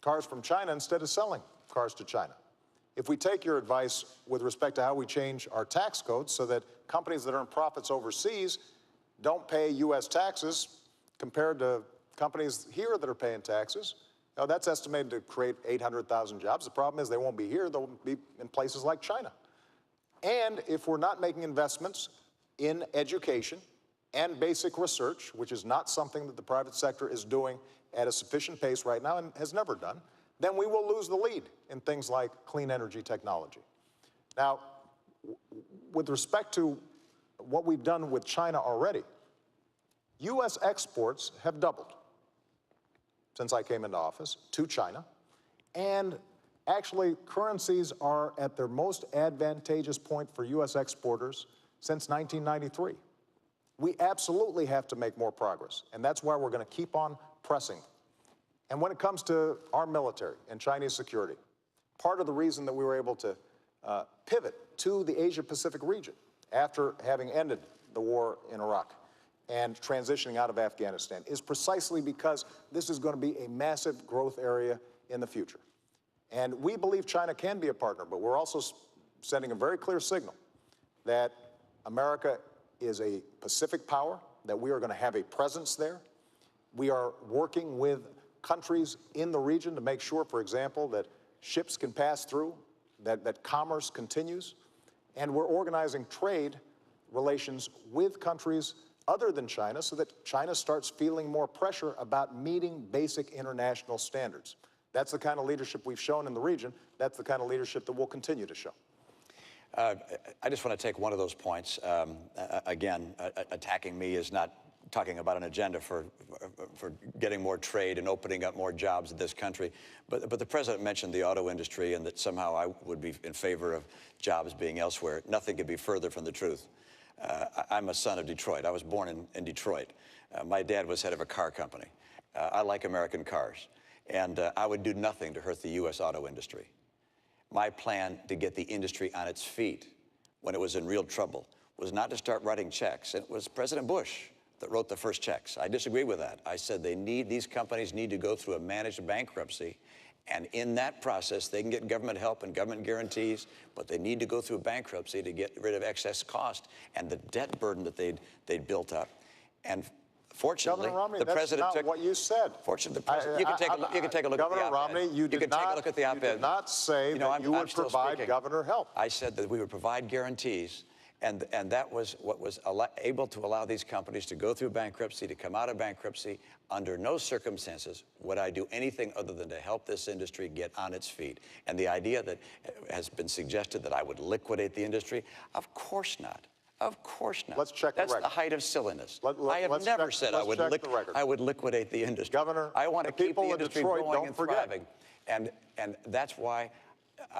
cars from China instead of selling cars to China. If we take your advice with respect to how we change our tax codes so that companies that earn profits overseas don't pay U.S. taxes compared to companies here that are paying taxes, that's estimated to create 800,000 jobs. The problem is they won't be here. They'll be in places like China. And if we're not making investments in education and basic research, which is not something that the private sector is doing at a sufficient pace right now and has never done, then we will lose the lead in things like clean energy technology. Now, with respect to what we've done with China already, U.S. exports have doubled since I came into office to China, and actually currencies are at their most advantageous point for U.S. exporters since 1993. We absolutely have to make more progress, and that's why we're going to keep on pressing. And when it comes to our military and Chinese security, part of the reason that we were able to pivot to the Asia-Pacific region after having ended the war in Iraq and transitioning out of Afghanistan is precisely because this is going to be a massive growth area in the future. And we believe China can be a partner, but we're also sending a very clear signal that America is a Pacific power, that we are going to have a presence there. We are working with countries in the region to make sure, for example, that ships can pass through, that commerce continues, and we're organizing trade relations with countries other than China so that China starts feeling more pressure about meeting basic international standards. That's the kind of leadership we've shown in the region. That's the kind of leadership that we'll continue to show. I just want to take one of those points. Again, attacking me is not talking about an agenda for getting more trade and opening up more jobs in this country. But the president mentioned the auto industry and that somehow I would be in favor of jobs being elsewhere. Nothing could be further from the truth. I'm a son of Detroit. I was born in Detroit. My dad was head of a car company. I like American cars. And I would do nothing to hurt the U.S. auto industry. My plan to get the industry on its feet when it was in real trouble was not to start writing checks. It was President Bush that wrote the first checks. I disagree with that. I said these companies need to go through a managed bankruptcy, and in that process, they can get government help and government guarantees, but they need to go through bankruptcy to get rid of excess cost and the debt burden that they'd built up. And fortunately, Governor Romney, the that's president not took what you said. Fortunately, the president, you can take a look at the op-ed. Governor Romney, you can take a look at the op-ed. You did not say that you would provide governor help. I said that we would provide guarantees, and that was what was able to allow these companies to go through bankruptcy, to come out of bankruptcy. Under no circumstances would I do anything other than to help this industry get on its feet. And the idea that has been suggested that I would liquidate the industry, of course not. Of course not. Let's check the record. That's the height of silliness. I have let's never check- said let's check the record. I would liquidate the industry. Governor, I want to the keep people the of industry Detroit going don't and forget. thriving. And that's why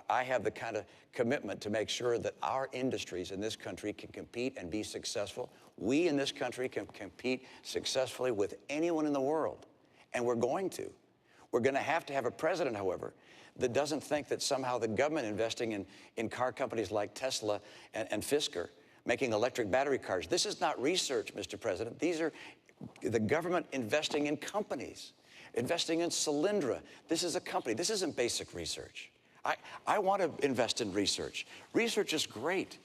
I have the kind of commitment to make sure that our industries in this country can compete and be successful. We in this country can compete successfully with anyone in the world, and we're going to. We're going to have a president, however, that doesn't think that somehow the government investing in car companies like Tesla and Fisker, making electric battery cars. This is not research, Mr. President. These are the government investing in companies, investing in Solyndra. This is a company. This isn't basic research. I want to invest in research. Research is great.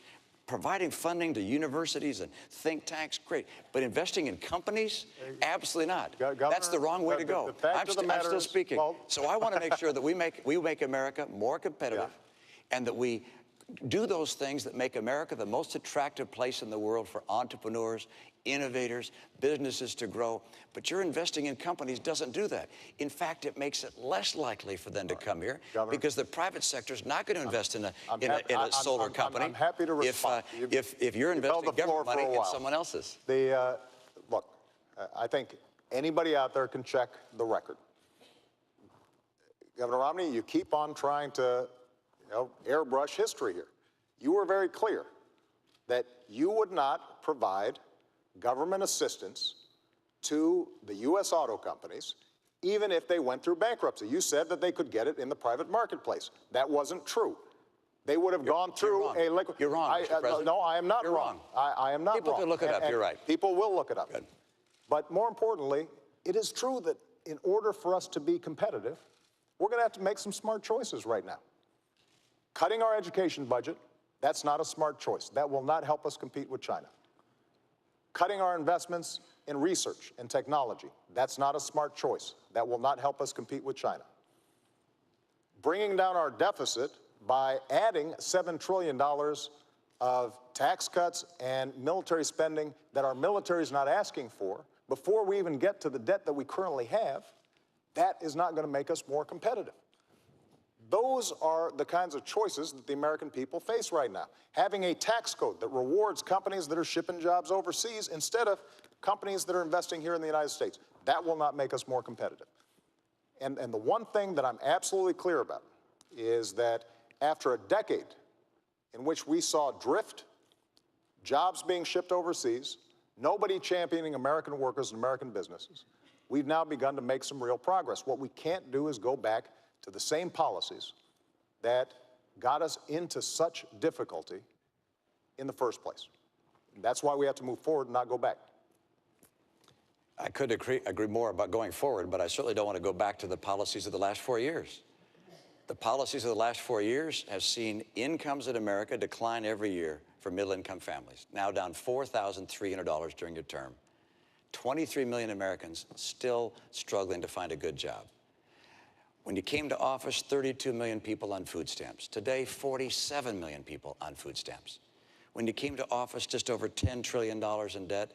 Providing funding to universities and think tanks, great. But investing in companies, absolutely not. Governor, that's the wrong way to go. the fact of the matter I'm still is, speaking. well, So I want to make sure that we make America more competitive, and that we do those things that make America the most attractive place in the world for entrepreneurs, innovators, businesses to grow. But your investing in companies doesn't do that. In fact, it makes it less likely for them to come here, Governor, because the private sector is not going to invest in a solar company. I'm happy to respond. If you're investing government money in someone else's. Look, I think anybody out there can check the record. Governor Romney, you keep on trying to airbrush history here. You were very clear that you would not provide government assistance to the U.S. auto companies, even if they went through bankruptcy. You said that they could get it in the private marketplace. That wasn't true. They would have gone through a liquid. You're wrong, Mr. President. No, I am not You're wrong. I am not wrong. People can look it up. You're right. People will look it up. Good. But more importantly, it is true that in order for us to be competitive, we're going to have to make some smart choices right now. Cutting our education budget, that's not a smart choice. That will not help us compete with China. Cutting our investments in research and technology, that's not a smart choice. That will not help us compete with China. Bringing down our deficit by adding $7 trillion of tax cuts and military spending that our military is not asking for, before we even get to the debt that we currently have, that is not going to make us more competitive. Those are the kinds of choices that the American people face right now. Having a tax code that rewards companies that are shipping jobs overseas instead of companies that are investing here in the United States, that will not make us more competitive. And the one thing that I'm absolutely clear about is that after a decade in which we saw drift, jobs being shipped overseas, nobody championing American workers and American businesses, we've now begun to make some real progress. What we can't do is go back to the same policies that got us into such difficulty in the first place. That's why we have to move forward and not go back. I could agree more about going forward, but I certainly don't want to go back to the policies of the last 4 years. The policies of the last 4 years have seen incomes in America decline every year for middle-income families, now down $4,300 during your term. 23 million Americans still struggling to find a good job. When you came to office, 32 million people on food stamps. Today, 47 million people on food stamps. When you came to office, just over $10 trillion in debt.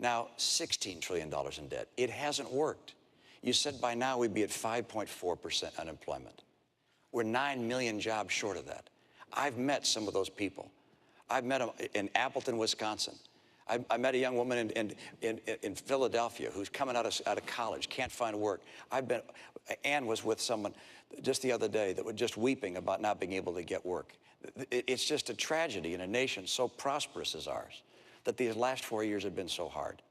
Now, $16 trillion in debt. It hasn't worked. You said by now we'd be at 5.4% unemployment. We're 9 million jobs short of that. I've met some of those people. I've met them in Appleton, Wisconsin. I met a young woman in Philadelphia who's coming out of college, can't find work. Ann was with someone just the other day that was just weeping about not being able to get work. It's just a tragedy in a nation so prosperous as ours that these last 4 years have been so hard.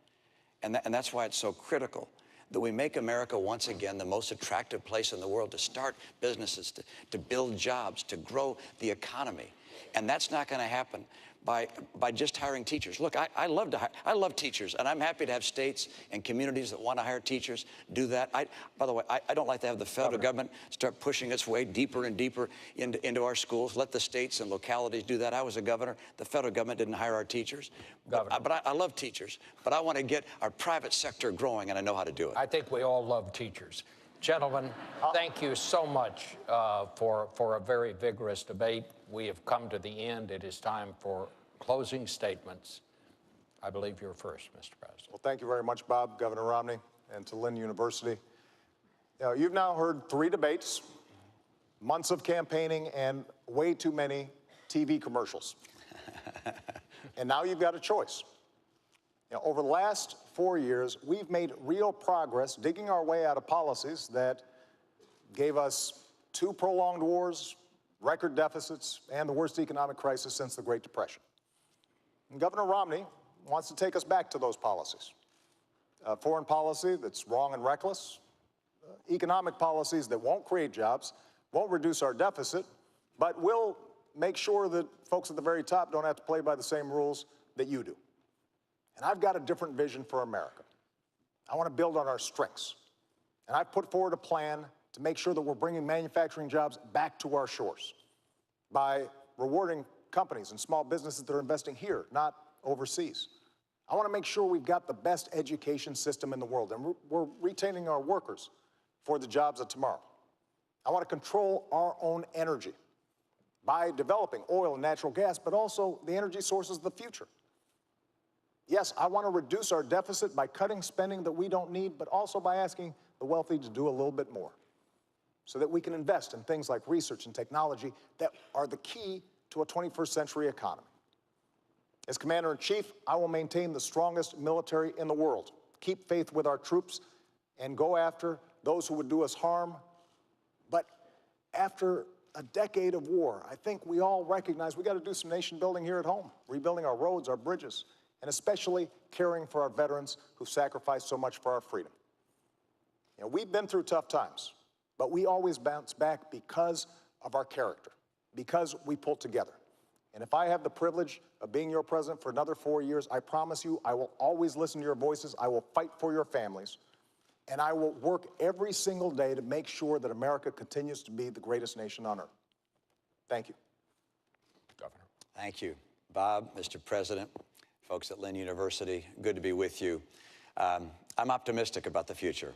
And that's why it's so critical that we make America once again the most attractive place in the world to start businesses, to build jobs, to grow the economy. And that's not going to happen by just hiring teachers. Look, I love teachers, and I'm happy to have states and communities that want to hire teachers do that. By the way, I don't like to have the federal government start pushing its way deeper and deeper into our schools. Let the states and localities do that. I was a governor. The federal government didn't hire our teachers. But I love teachers, but I want to get our private sector growing, and I know how to do it. I think we all love teachers. Gentlemen, thank you so much for a very vigorous debate. We have come to the end. It is time for closing statements. I believe you're first, Mr. President. Well, thank you very much, Bob, Governor Romney, and to Lynn University. You've now heard 3 debates, months of campaigning, and way too many TV commercials. And now you've got a choice. Over the last 4 years, we've made real progress digging our way out of policies that gave us 2 prolonged wars, record deficits, and the worst economic crisis since the Great Depression. And Governor Romney wants to take us back to those policies. Foreign policy that's wrong and reckless, economic policies that won't create jobs, won't reduce our deficit, but will make sure that folks at the very top don't have to play by the same rules that you do. And I've got a different vision for America. I want to build on our strengths. And I've put forward a plan to make sure that we're bringing manufacturing jobs back to our shores by rewarding companies and small businesses that are investing here, not overseas. I want to make sure we've got the best education system in the world, and we're retaining our workers for the jobs of tomorrow. I want to control our own energy by developing oil and natural gas, but also the energy sources of the future. Yes, I want to reduce our deficit by cutting spending that we don't need, but also by asking the wealthy to do a little bit more so that we can invest in things like research and technology that are the key to a 21st century economy. As Commander-in-Chief, I will maintain the strongest military in the world, keep faith with our troops, and go after those who would do us harm. But after a decade of war, I think we all recognize we got to do some nation building here at home, rebuilding our roads, our bridges, and especially caring for our veterans who sacrificed so much for our freedom. We've been through tough times, but we always bounce back because of our character, because we pull together. And if I have the privilege of being your president for another 4 years, I promise you I will always listen to your voices, I will fight for your families, and I will work every single day to make sure that America continues to be the greatest nation on earth. Thank you. Governor. Thank you, Bob, Mr. President, folks at Lynn University, good to be with you. I'm optimistic about the future.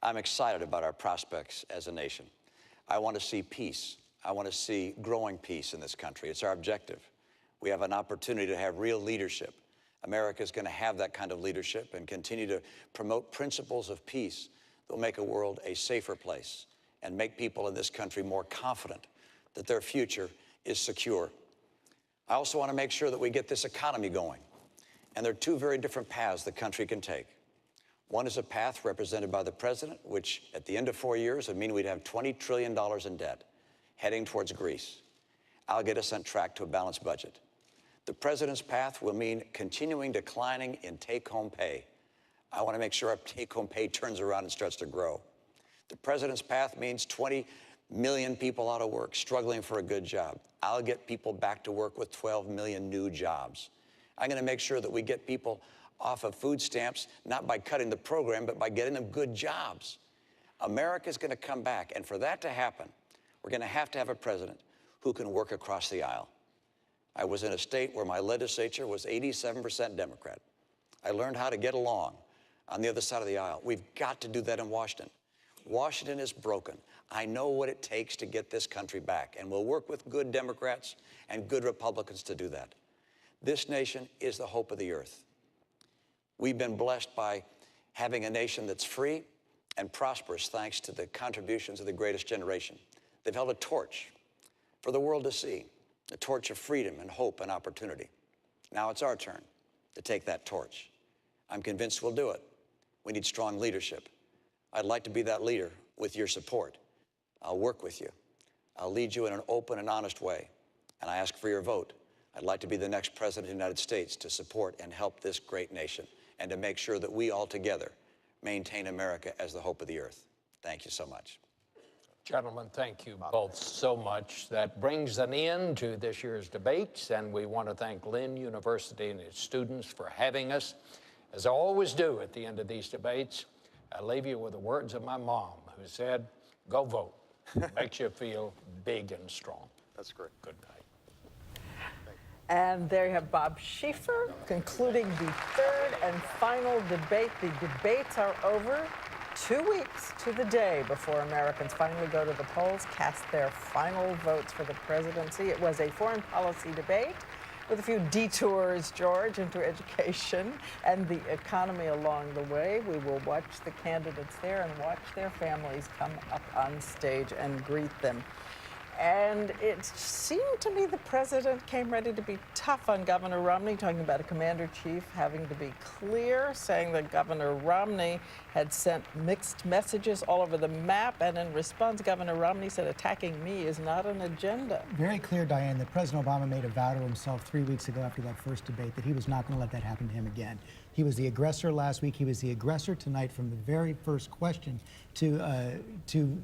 I'm excited about our prospects as a nation. I want to see peace. I want to see growing peace in this country. It's our objective. We have an opportunity to have real leadership. America is going to have that kind of leadership and continue to promote principles of peace that will make a world a safer place and make people in this country more confident that their future is secure. I also want to make sure that we get this economy going. And there are 2 very different paths the country can take. One is a path represented by the president, which at the end of 4 years would mean we'd have $20 trillion in debt, heading towards Greece. I'll get us on track to a balanced budget. The president's path will mean continuing declining in take-home pay. I want to make sure our take-home pay turns around and starts to grow. The president's path means 20 million people out of work, struggling for a good job. I'll get people back to work with 12 million new jobs. I'm going to make sure that we get people off of food stamps, not by cutting the program, but by getting them good jobs. America's going to come back, and for that to happen, we're going to have a president who can work across the aisle. I was in a state where my legislature was 87% Democrat. I learned how to get along on the other side of the aisle. We've got to do that in Washington. Washington is broken. I know what it takes to get this country back, and we'll work with good Democrats and good Republicans to do that. This nation is the hope of the earth. We've been blessed by having a nation that's free and prosperous thanks to the contributions of the greatest generation. They've held a torch for the world to see, a torch of freedom and hope and opportunity. Now it's our turn to take that torch. I'm convinced we'll do it. We need strong leadership. I'd like to be that leader with your support. I'll work with you. I'll lead you in an open and honest way. And I ask for your vote. I'd like to be the next president of the United States to support and help this great nation and to make sure that we all together maintain America as the hope of the earth. Thank you so much. Gentlemen, thank you both so much. That brings an end to this year's debates, and we want to thank Lynn University and its students for having us. As I always do at the end of these debates, I leave you with the words of my mom, who said, "Go vote." Makes you feel big and strong. That's great. Good night. And there you have Bob Schieffer concluding the third and final debate. The debates are over. 2 weeks to the day before Americans finally go to the polls, cast their final votes for the presidency. It was a foreign policy debate with a few detours, George, into education and the economy along the way. We will watch the candidates there and watch their families come up on stage and greet them. And it seemed to me the president came ready to be tough on Governor Romney, talking about a commander-in-chief having to be clear, saying that Governor Romney had sent mixed messages all over the map. And in response, Governor Romney said, attacking me is not an agenda. Very clear, Diane, that President Obama made a vow to himself 3 weeks ago after that first debate that he was not going to let that happen to him again. He was the aggressor last week. He was the aggressor tonight from the very first question to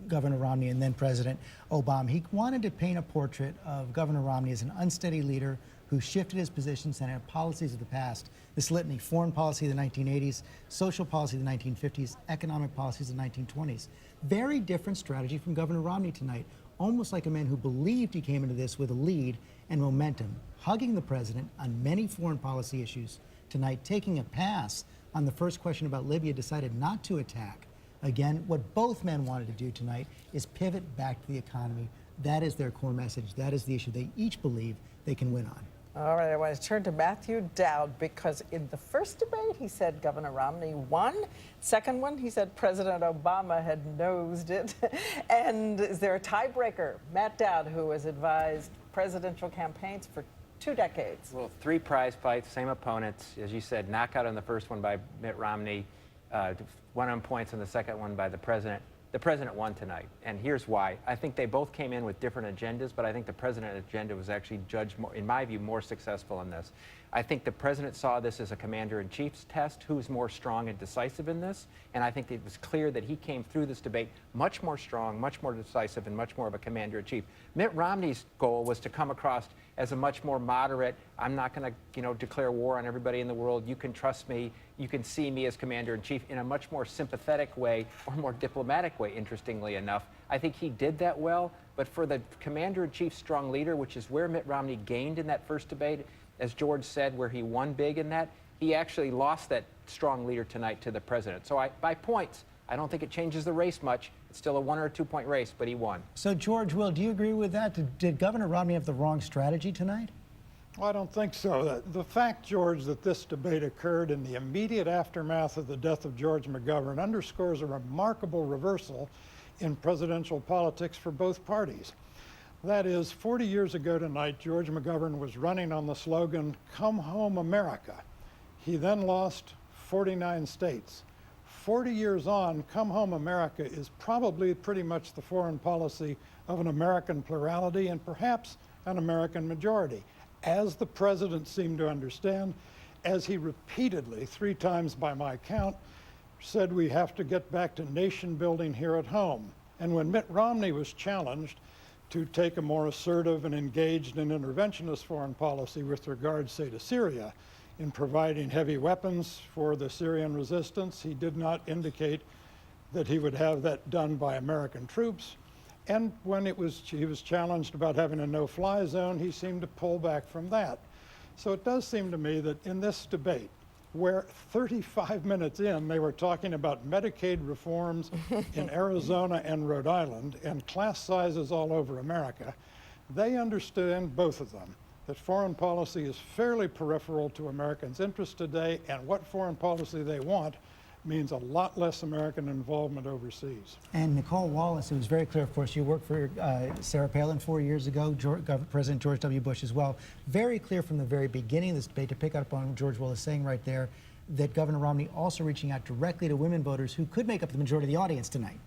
Governor Romney and then President Obama. He wanted to paint a portrait of Governor Romney as an unsteady leader who shifted his positions and had policies of the past. This litany: foreign policy of the 1980s, social policy of the 1950s, economic policies of the 1920s. Very different strategy from Governor Romney tonight. Almost like a man who believed he came into this with a lead and momentum, hugging the president on many foreign policy issues tonight, taking a pass on the first question about Libya, decided not to attack. Again, what both men wanted to do tonight is pivot back to the economy. That is their core message. That is the issue they each believe they can win on. All right, I want to turn to Matthew Dowd, because in the first debate, he said Governor Romney won. Second one, he said President Obama had nosed it. And is there a tiebreaker? Matt Dowd, who has advised presidential campaigns for 2 decades. Well, 3 prize fights, same opponents. As you said, knockout on the first one by Mitt Romney, 1 on points on the second one by the president. The president won tonight, and here's why. I think they both came in with different agendas, but I think the president's agenda was actually judged, more, in my view, more successful in this. I think the president saw this as a commander-in-chief's test, who's more strong and decisive in this, and I think it was clear that he came through this debate much more strong, much more decisive, and much more of a commander-in-chief. Mitt Romney's goal was to come across as a much more moderate, I'm not going to, declare war on everybody in the world. You can trust me. You can see me as commander-in-chief in a much more sympathetic way or more diplomatic way, interestingly enough. I think he did that well, but for the commander-in-chief strong leader, which is where Mitt Romney gained in that first debate, as George said, where he won big in that, he actually lost that strong leader tonight to the president. So by points, I don't think it changes the race much. It's still a 1 or 2 point race, but he won. So, George, Will, do you agree with that? Did Governor Romney have the wrong strategy tonight? Well, I don't think so. The fact, George, that this debate occurred in the immediate aftermath of the death of George McGovern underscores a remarkable reversal in presidential politics for both parties. That is, 40 years ago tonight, George McGovern was running on the slogan, "Come Home, America." He then lost 49 states. 40 years on, "Come Home, America" is probably pretty much the foreign policy of an American plurality and perhaps an American majority, as the president seemed to understand, as he repeatedly, 3 times by my count, said we have to get back to nation building here at home. And when Mitt Romney was challenged to take a more assertive and engaged and interventionist foreign policy with regard, say, to Syria, in providing heavy weapons for the Syrian resistance, he did not indicate that he would have that done by American troops. And when he was challenged about having a no-fly zone, he seemed to pull back from that. So it does seem to me that in this debate, where 35 minutes in, they were talking about Medicaid reforms in Arizona and Rhode Island and class sizes all over America, they understand, both of them, that foreign policy is fairly peripheral to Americans' interests today, and what foreign policy they want means a lot less American involvement overseas. And Nicole Wallace, it was very clear, of course, you worked for Sarah Palin 4 years ago, President George W. Bush as well. Very clear from the very beginning of this debate, to pick up on what George Will is saying right there, that Governor Romney also reaching out directly to women voters who could make up the majority of the audience tonight.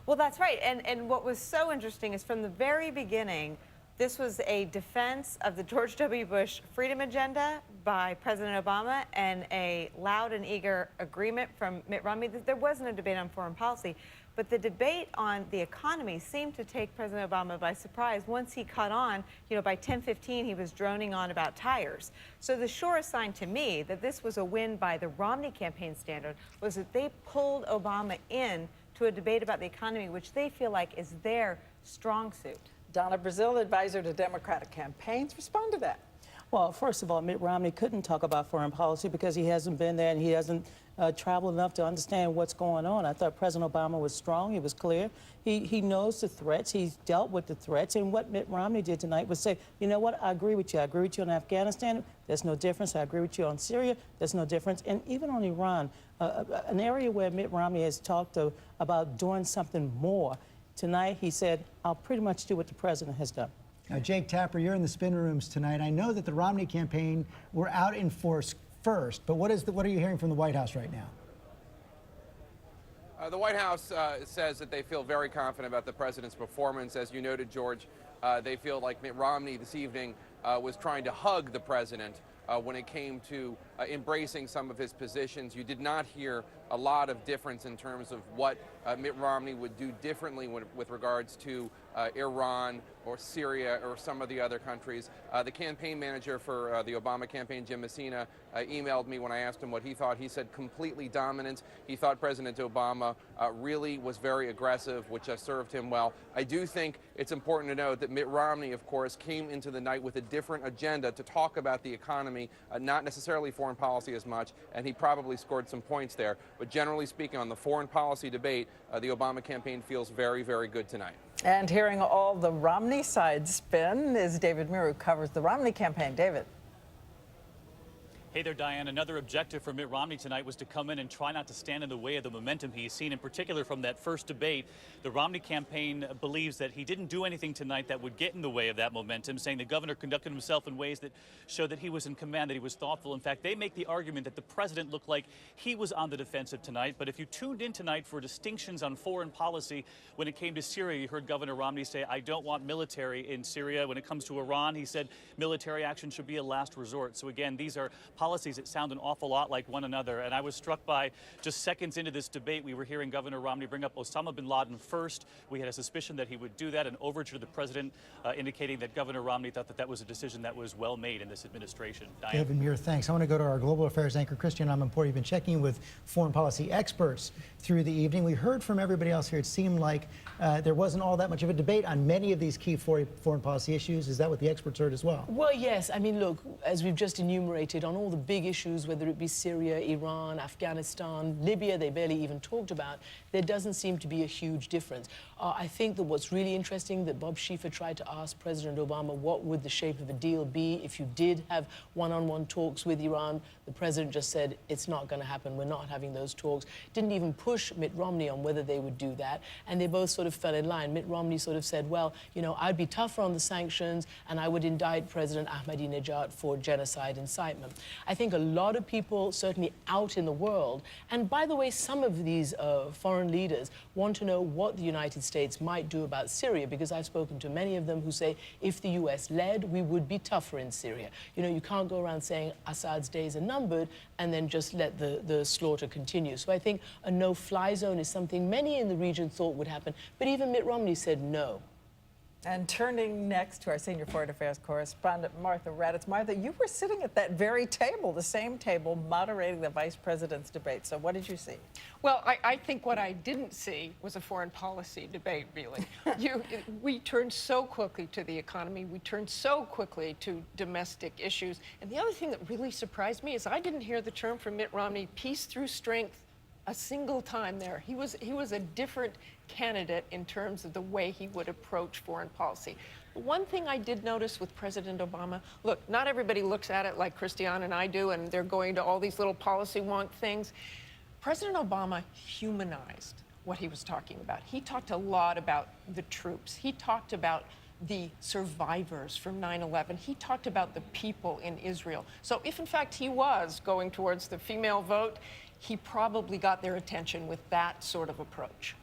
Well, that's right. And what was so interesting is from the very beginning, This was a defense of the George W. Bush Freedom Agenda by President Obama and a loud and eager agreement from Mitt Romney that there wasn't a debate on foreign policy. But the debate on the economy seemed to take President Obama by surprise. Once he caught on, by 10:15, he was droning on about tires. So the surest sign to me that this was a win by the Romney campaign standard was that they pulled Obama in to a debate about the economy, which they feel like is their strong suit. Donna Brazile, advisor to Democratic campaigns, respond to that. Well, first of all, Mitt Romney couldn't talk about foreign policy because he hasn't been there and he hasn't traveled enough to understand what's going on. I thought President Obama was strong. He was clear. He knows the threats. He's dealt with the threats. And what Mitt Romney did tonight was say, you know what, I agree with you. I agree with you on Afghanistan. There's no difference. I agree with you on Syria. There's no difference. And even on Iran, an area where Mitt Romney has talked about doing something more. Tonight, he said, I'll pretty much do what the president has done. Now, Jake Tapper, you're in the spin rooms tonight. I know that the Romney campaign were out in force first, but what are you hearing from the White House right now? The White House says that they feel very confident about the president's performance. As you noted, George, they feel like Mitt Romney this evening was trying to hug the president when it came to embracing some of his positions. You did not hear a lot of difference in terms of what Mitt Romney would do differently with regards to Iran or Syria or some of the other countries. The campaign manager for the Obama campaign, Jim Messina, emailed me when I asked him what he thought. He said completely dominant. He thought President Obama really was very aggressive, which served him well. I do think it's important to note that Mitt Romney, of course, came into the night with a different agenda to talk about the economy, not necessarily foreign policy as much, and he probably scored some points there. But generally speaking, on the foreign policy debate, the Obama campaign feels very, very good tonight. And hearing all the Romney side spin is David Muir, who covers the Romney campaign. David. Hey there, Diane. Another objective for Mitt Romney tonight was to come in and try not to stand in the way of the momentum he's seen, in particular from that first debate. The Romney campaign believes that he didn't do anything tonight that would get in the way of that momentum, saying the governor conducted himself in ways that showed that he was in command, that he was thoughtful. In fact, they make the argument that the president looked like he was on the defensive tonight. But if you tuned in tonight for distinctions on foreign policy, when it came to Syria, you heard Governor Romney say, I don't want military in Syria. When it comes to Iran, he said military action should be a last resort. So again, these are policies that sound an awful lot like one another. And I was struck by, just seconds into this debate, we were hearing Governor Romney bring up Osama bin Laden first. We had a suspicion that he would do that, an overture to the president indicating that Governor Romney thought that that was a decision that was well made in this administration. Diane. David Muir, thanks. I want to go to our global affairs anchor, Christian Amanpour. You've been checking with foreign policy experts through the evening. We heard from everybody else here. It seemed like there wasn't all that much of a debate on many of these key foreign policy issues. Is that what the experts heard as well? Well, yes. I mean, look, as we've just enumerated, on all the big issues, whether it be Syria, Iran, Afghanistan, Libya, they barely even talked about, there doesn't seem to be a huge difference. I think that what's really interesting that Bob Schieffer tried to ask President Obama, what would the shape of a deal be if you did have one-on-one talks with Iran? The president just said, it's not going to happen. We're not having those talks. Didn't even push Mitt Romney on whether they would do that. And they both sort of fell in line. Mitt Romney sort of said, well, you know, I'd be tougher on the sanctions and I would indict President Ahmadinejad for genocide incitement. I think a lot of people, certainly out in the world, and by the way, some of these foreign leaders want to know what the United States might do about Syria, because I've spoken to many of them who say, if the U.S. led, we would be tougher in Syria. You know, you can't go around saying Assad's days are numbered and then just let the slaughter continue. So I think a no-fly zone is something many in the region thought would happen, but even Mitt Romney said no. And turning next to our senior foreign affairs correspondent, Martha Raddatz. Martha, you were sitting at that very table, the same table, moderating the vice president's debate. So what did you see? Well, I think what I didn't see was a foreign policy debate, really. We turned so quickly to the economy. We turned so quickly to domestic issues. And the other thing that really surprised me is I didn't hear the term from Mitt Romney, peace through strength, a single time there. He was a different candidate in terms of the way he would approach foreign policy. One thing I did notice with President Obama, look, not everybody looks at it like Christiane and I do, and they're going to all these little policy wonk things. President Obama humanized what he was talking about. He talked a lot about the troops. He talked about the survivors from 9/11. He talked about the people in Israel. So if, in fact, he was going towards the female vote, he probably got their attention with that sort of approach.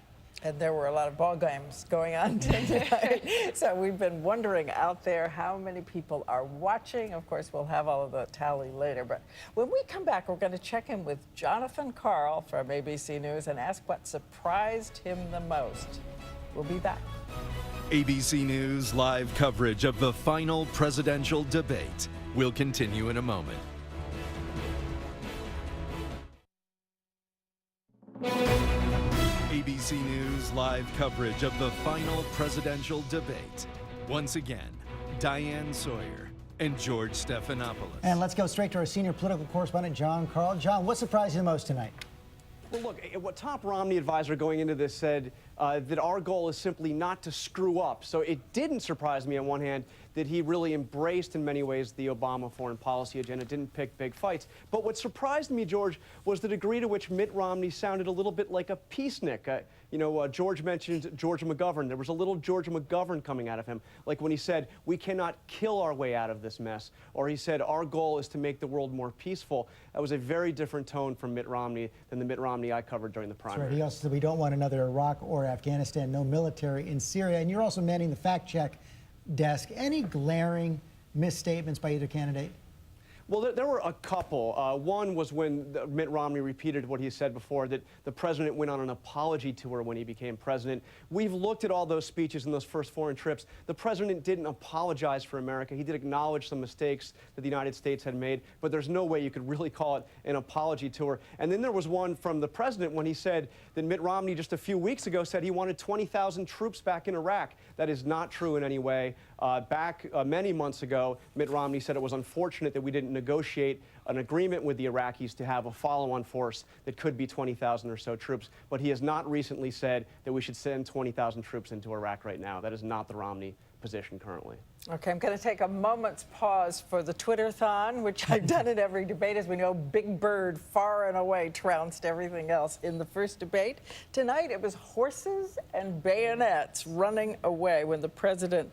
And there were a lot of ball games going on tonight. So we've been wondering out there how many people are watching. Of course, we'll have all of the tally later. But when we come back, we're going to check in with Jonathan Karl from ABC News and ask what surprised him the most. We'll be back. ABC News live coverage of the final presidential debate will continue in a moment. ABC News live coverage of the final presidential debate. Once again, Diane Sawyer and George Stephanopoulos. And let's go straight to our senior political correspondent, John Karl. John, what surprised you the most tonight? Well, look, what top Romney advisor going into this said that our goal is simply not to screw up. So it didn't surprise me on one hand that he really embraced in many ways the Obama foreign policy agenda, didn't pick big fights. But what surprised me, George, was the degree to which Mitt Romney sounded a little bit like a peacenik. George mentioned George McGovern. There was a little George McGovern coming out of him, like when he said, we cannot kill our way out of this mess, or he said, our goal is to make the world more peaceful. That was a very different tone from Mitt Romney than the Mitt Romney I covered during the primary. That's right. He also said we don't want another Iraq or Afghanistan, no military in Syria. And you're also manning the fact-check desk. Any glaring misstatements by either candidate? Well, there were a couple. One was when Mitt Romney repeated what he said before, that the president went on an apology tour when he became president. We've looked at all those speeches and those first foreign trips. The president didn't apologize for America. He did acknowledge some mistakes that the United States had made, but there's no way you could really call it an apology tour. And then there was one from the president when he said that Mitt Romney just a few weeks ago said he wanted 20,000 troops back in Iraq. That is not true in any way. Back many months ago, Mitt Romney said it was unfortunate that we didn't negotiate an agreement with the Iraqis to have a follow-on force that could be 20,000 or so troops. But he has not recently said that we should send 20,000 troops into Iraq right now. That is not the Romney position currently. Okay, I'm going to take a moment's pause for the Twitter-thon, which I've done at every debate. As we know, Big Bird far and away trounced everything else in the first debate. Tonight, it was horses and bayonets running away when the president,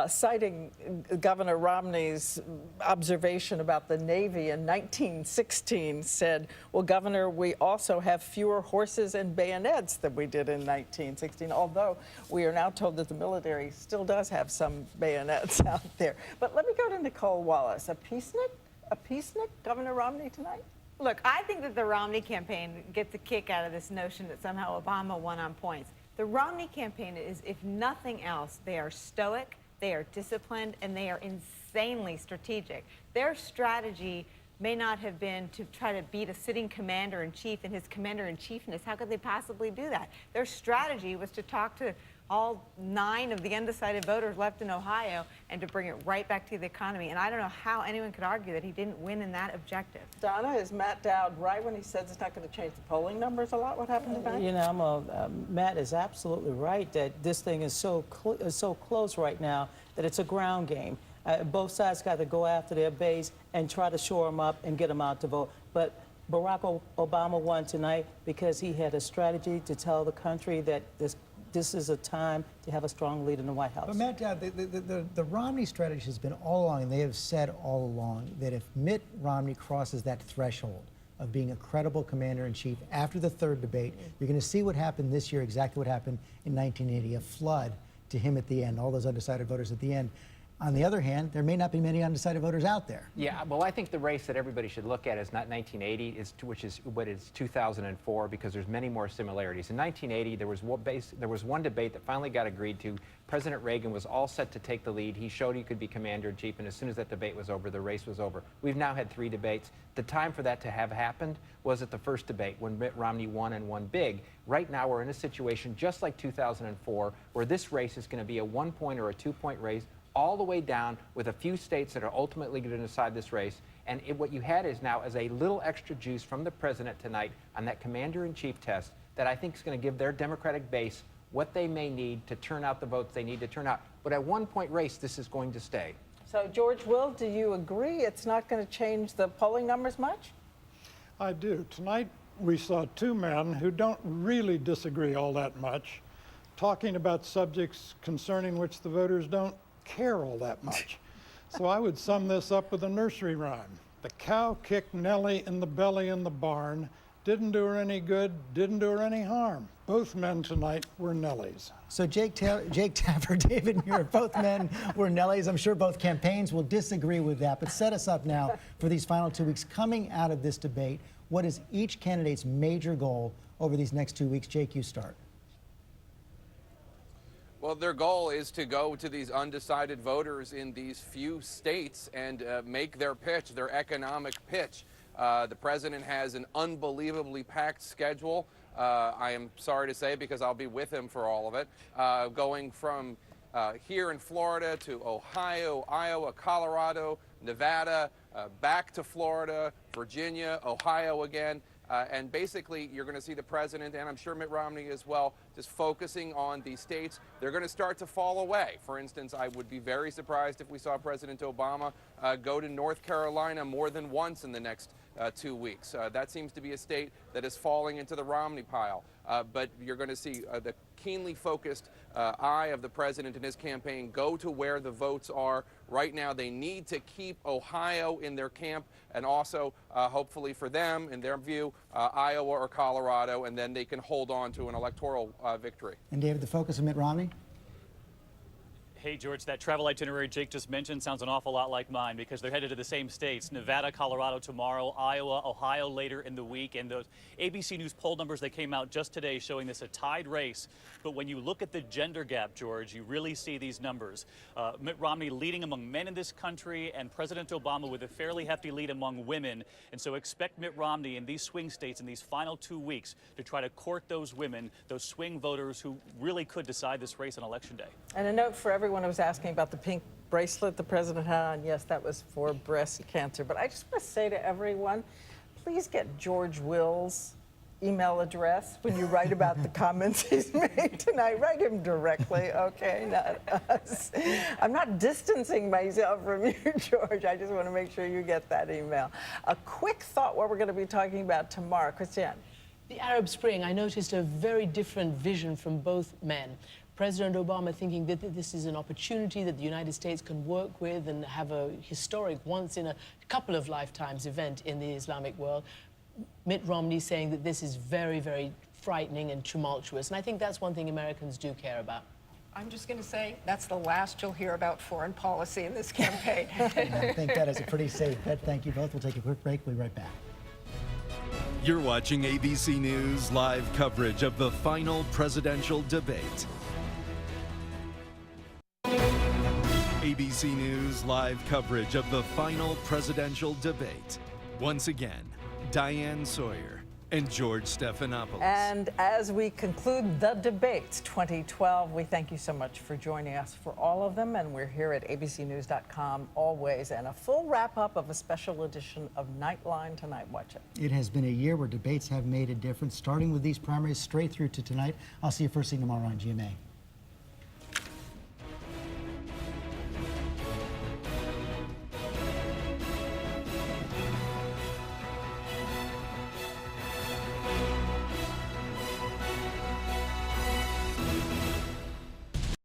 citing Governor Romney's observation about the Navy in 1916, said, well, Governor, we also have fewer horses and bayonets than we did in 1916, although we are now told that the military still does have some bayonets out there. But let me go to Nicole Wallace. A peacenik, Governor Romney tonight? Look, I think that the Romney campaign gets a kick out of this notion that somehow Obama won on points. The Romney campaign is, if nothing else, they are stoic, they are disciplined, and they are insanely strategic. Their strategy may not have been to try to beat a sitting commander-in-chief and his commander-in-chiefness. How could they possibly do that? Their strategy was to talk to all 9 of the undecided voters left in Ohio and to bring it right back to the economy. And I don't know how anyone could argue that he didn't win in that objective. Donna, is Matt Dowd right when he says it's not going to change the polling numbers a lot? What happened tonight? You know, Matt is absolutely right that this thing is so close right now that it's a ground game. Both sides got to go after their base and try to shore them up and get them out to vote. But Barack Obama won tonight because he had a strategy to tell the country that this is a time to have a strong leader in the White House. But Matt, the Romney strategy has been all along, and they have said all along, that if Mitt Romney crosses that threshold of being a credible commander-in-chief after the third debate, you're going to see what happened this year, exactly what happened in 1980, a flood to him at the end, all those undecided voters at the end. On the other hand, there may not be many undecided voters out there. Yeah, well, I think the race that everybody should look at is not 1980, which is what is 2004, because there's many more similarities. In 1980, there was one debate that finally got agreed to. President Reagan was all set to take the lead. He showed he could be commander-in-chief, and as soon as that debate was over, the race was over. We've now had 3 debates. The time for that to have happened was at the first debate when Mitt Romney won and won big. Right now, we're in a situation just like 2004, where this race is going to be a 1-point or a 2-point race, all the way down with a few states that are ultimately going to decide this race. And what you had is now as a little extra juice from the president tonight on that commander-in-chief test that I think is going to give their Democratic base what they may need to turn out the votes they need to turn out. But at 1-point race, this is going to stay. So, George Will, do you agree it's not going to change the polling numbers much? I do. Tonight, we saw 2 men who don't really disagree all that much, talking about subjects concerning which the voters don't care all that much. So I would sum this up with a nursery rhyme. The cow kicked Nellie in the belly in the barn. Didn't do her any good, didn't do her any harm. Both men tonight were Nellies. So Jake Tapper, David Muir, both men were Nellies. I'm sure both campaigns will disagree with that, but set us up now for these final 2 weeks. Coming out of this debate, what is each candidate's major goal over these next 2 weeks? Jake, you start. Well, their goal is to go to these undecided voters in these few states and make their pitch, their economic pitch. The president has an unbelievably packed schedule. I am sorry to say, because I'll be with him for all of it, going from here in Florida to Ohio, Iowa, Colorado, Nevada, back to Florida, Virginia, Ohio again. And basically, you're going to see the president, and I'm sure Mitt Romney as well, just focusing on these states. They're going to start to fall away. For instance, I would be very surprised if we saw President Obama go to North Carolina more than once in the next 2 weeks. That seems to be a state that is falling into the Romney pile. But you're going to see the keenly focused eye of the president and his campaign go to where the votes are. Right now, they need to keep Ohio in their camp, and also, hopefully for them, in their view, Iowa or Colorado, and then they can hold on to an electoral victory. And David, the focus of Mitt Romney? Hey, George, that travel itinerary Jake just mentioned sounds an awful lot like mine, because they're headed to the same states: Nevada, Colorado tomorrow, Iowa, Ohio later in the week. And those ABC News poll numbers that came out just today showing this a tied race. But when you look at the gender gap, George, you really see these numbers. Mitt Romney leading among men in this country, and President Obama with a fairly hefty lead among women. And so expect Mitt Romney in these swing states in these final 2 weeks to try to court those women, those swing voters who really could decide this race on Election Day. And a note for everyone who was asking about the pink bracelet the president had on. Yes, that was for breast cancer. But I just want to say to everyone, please get George Will's email address when you write about the comments he's made tonight. Write him directly, okay? Not us. I'm not distancing myself from you, George. I just want to make sure you get that email. A quick thought what we're going to be talking about tomorrow. Christiane. The Arab Spring, I noticed a very different vision from both men. President Obama thinking that this is an opportunity that the United States can work with and have a historic, once in a couple of lifetimes event in the Islamic world. Mitt Romney saying that this is very, very frightening and tumultuous. And I think that's one thing Americans do care about. I'm just going to say that's the last you'll hear about foreign policy in this campaign. I think that is a pretty safe bet. Thank you both. We'll take a quick break. We'll be right back. You're watching ABC News live coverage of the final presidential debate. ABC News live coverage of the final presidential debate. Once again, Diane Sawyer and George Stephanopoulos. And as we conclude the debates 2012, we thank you so much for joining us for all of them. And we're here at abcnews.com always. And a full wrap-up of a special edition of Nightline tonight. Watch it. It has been a year where debates have made a difference, starting with these primaries straight through to tonight. I'll see you first thing tomorrow on GMA.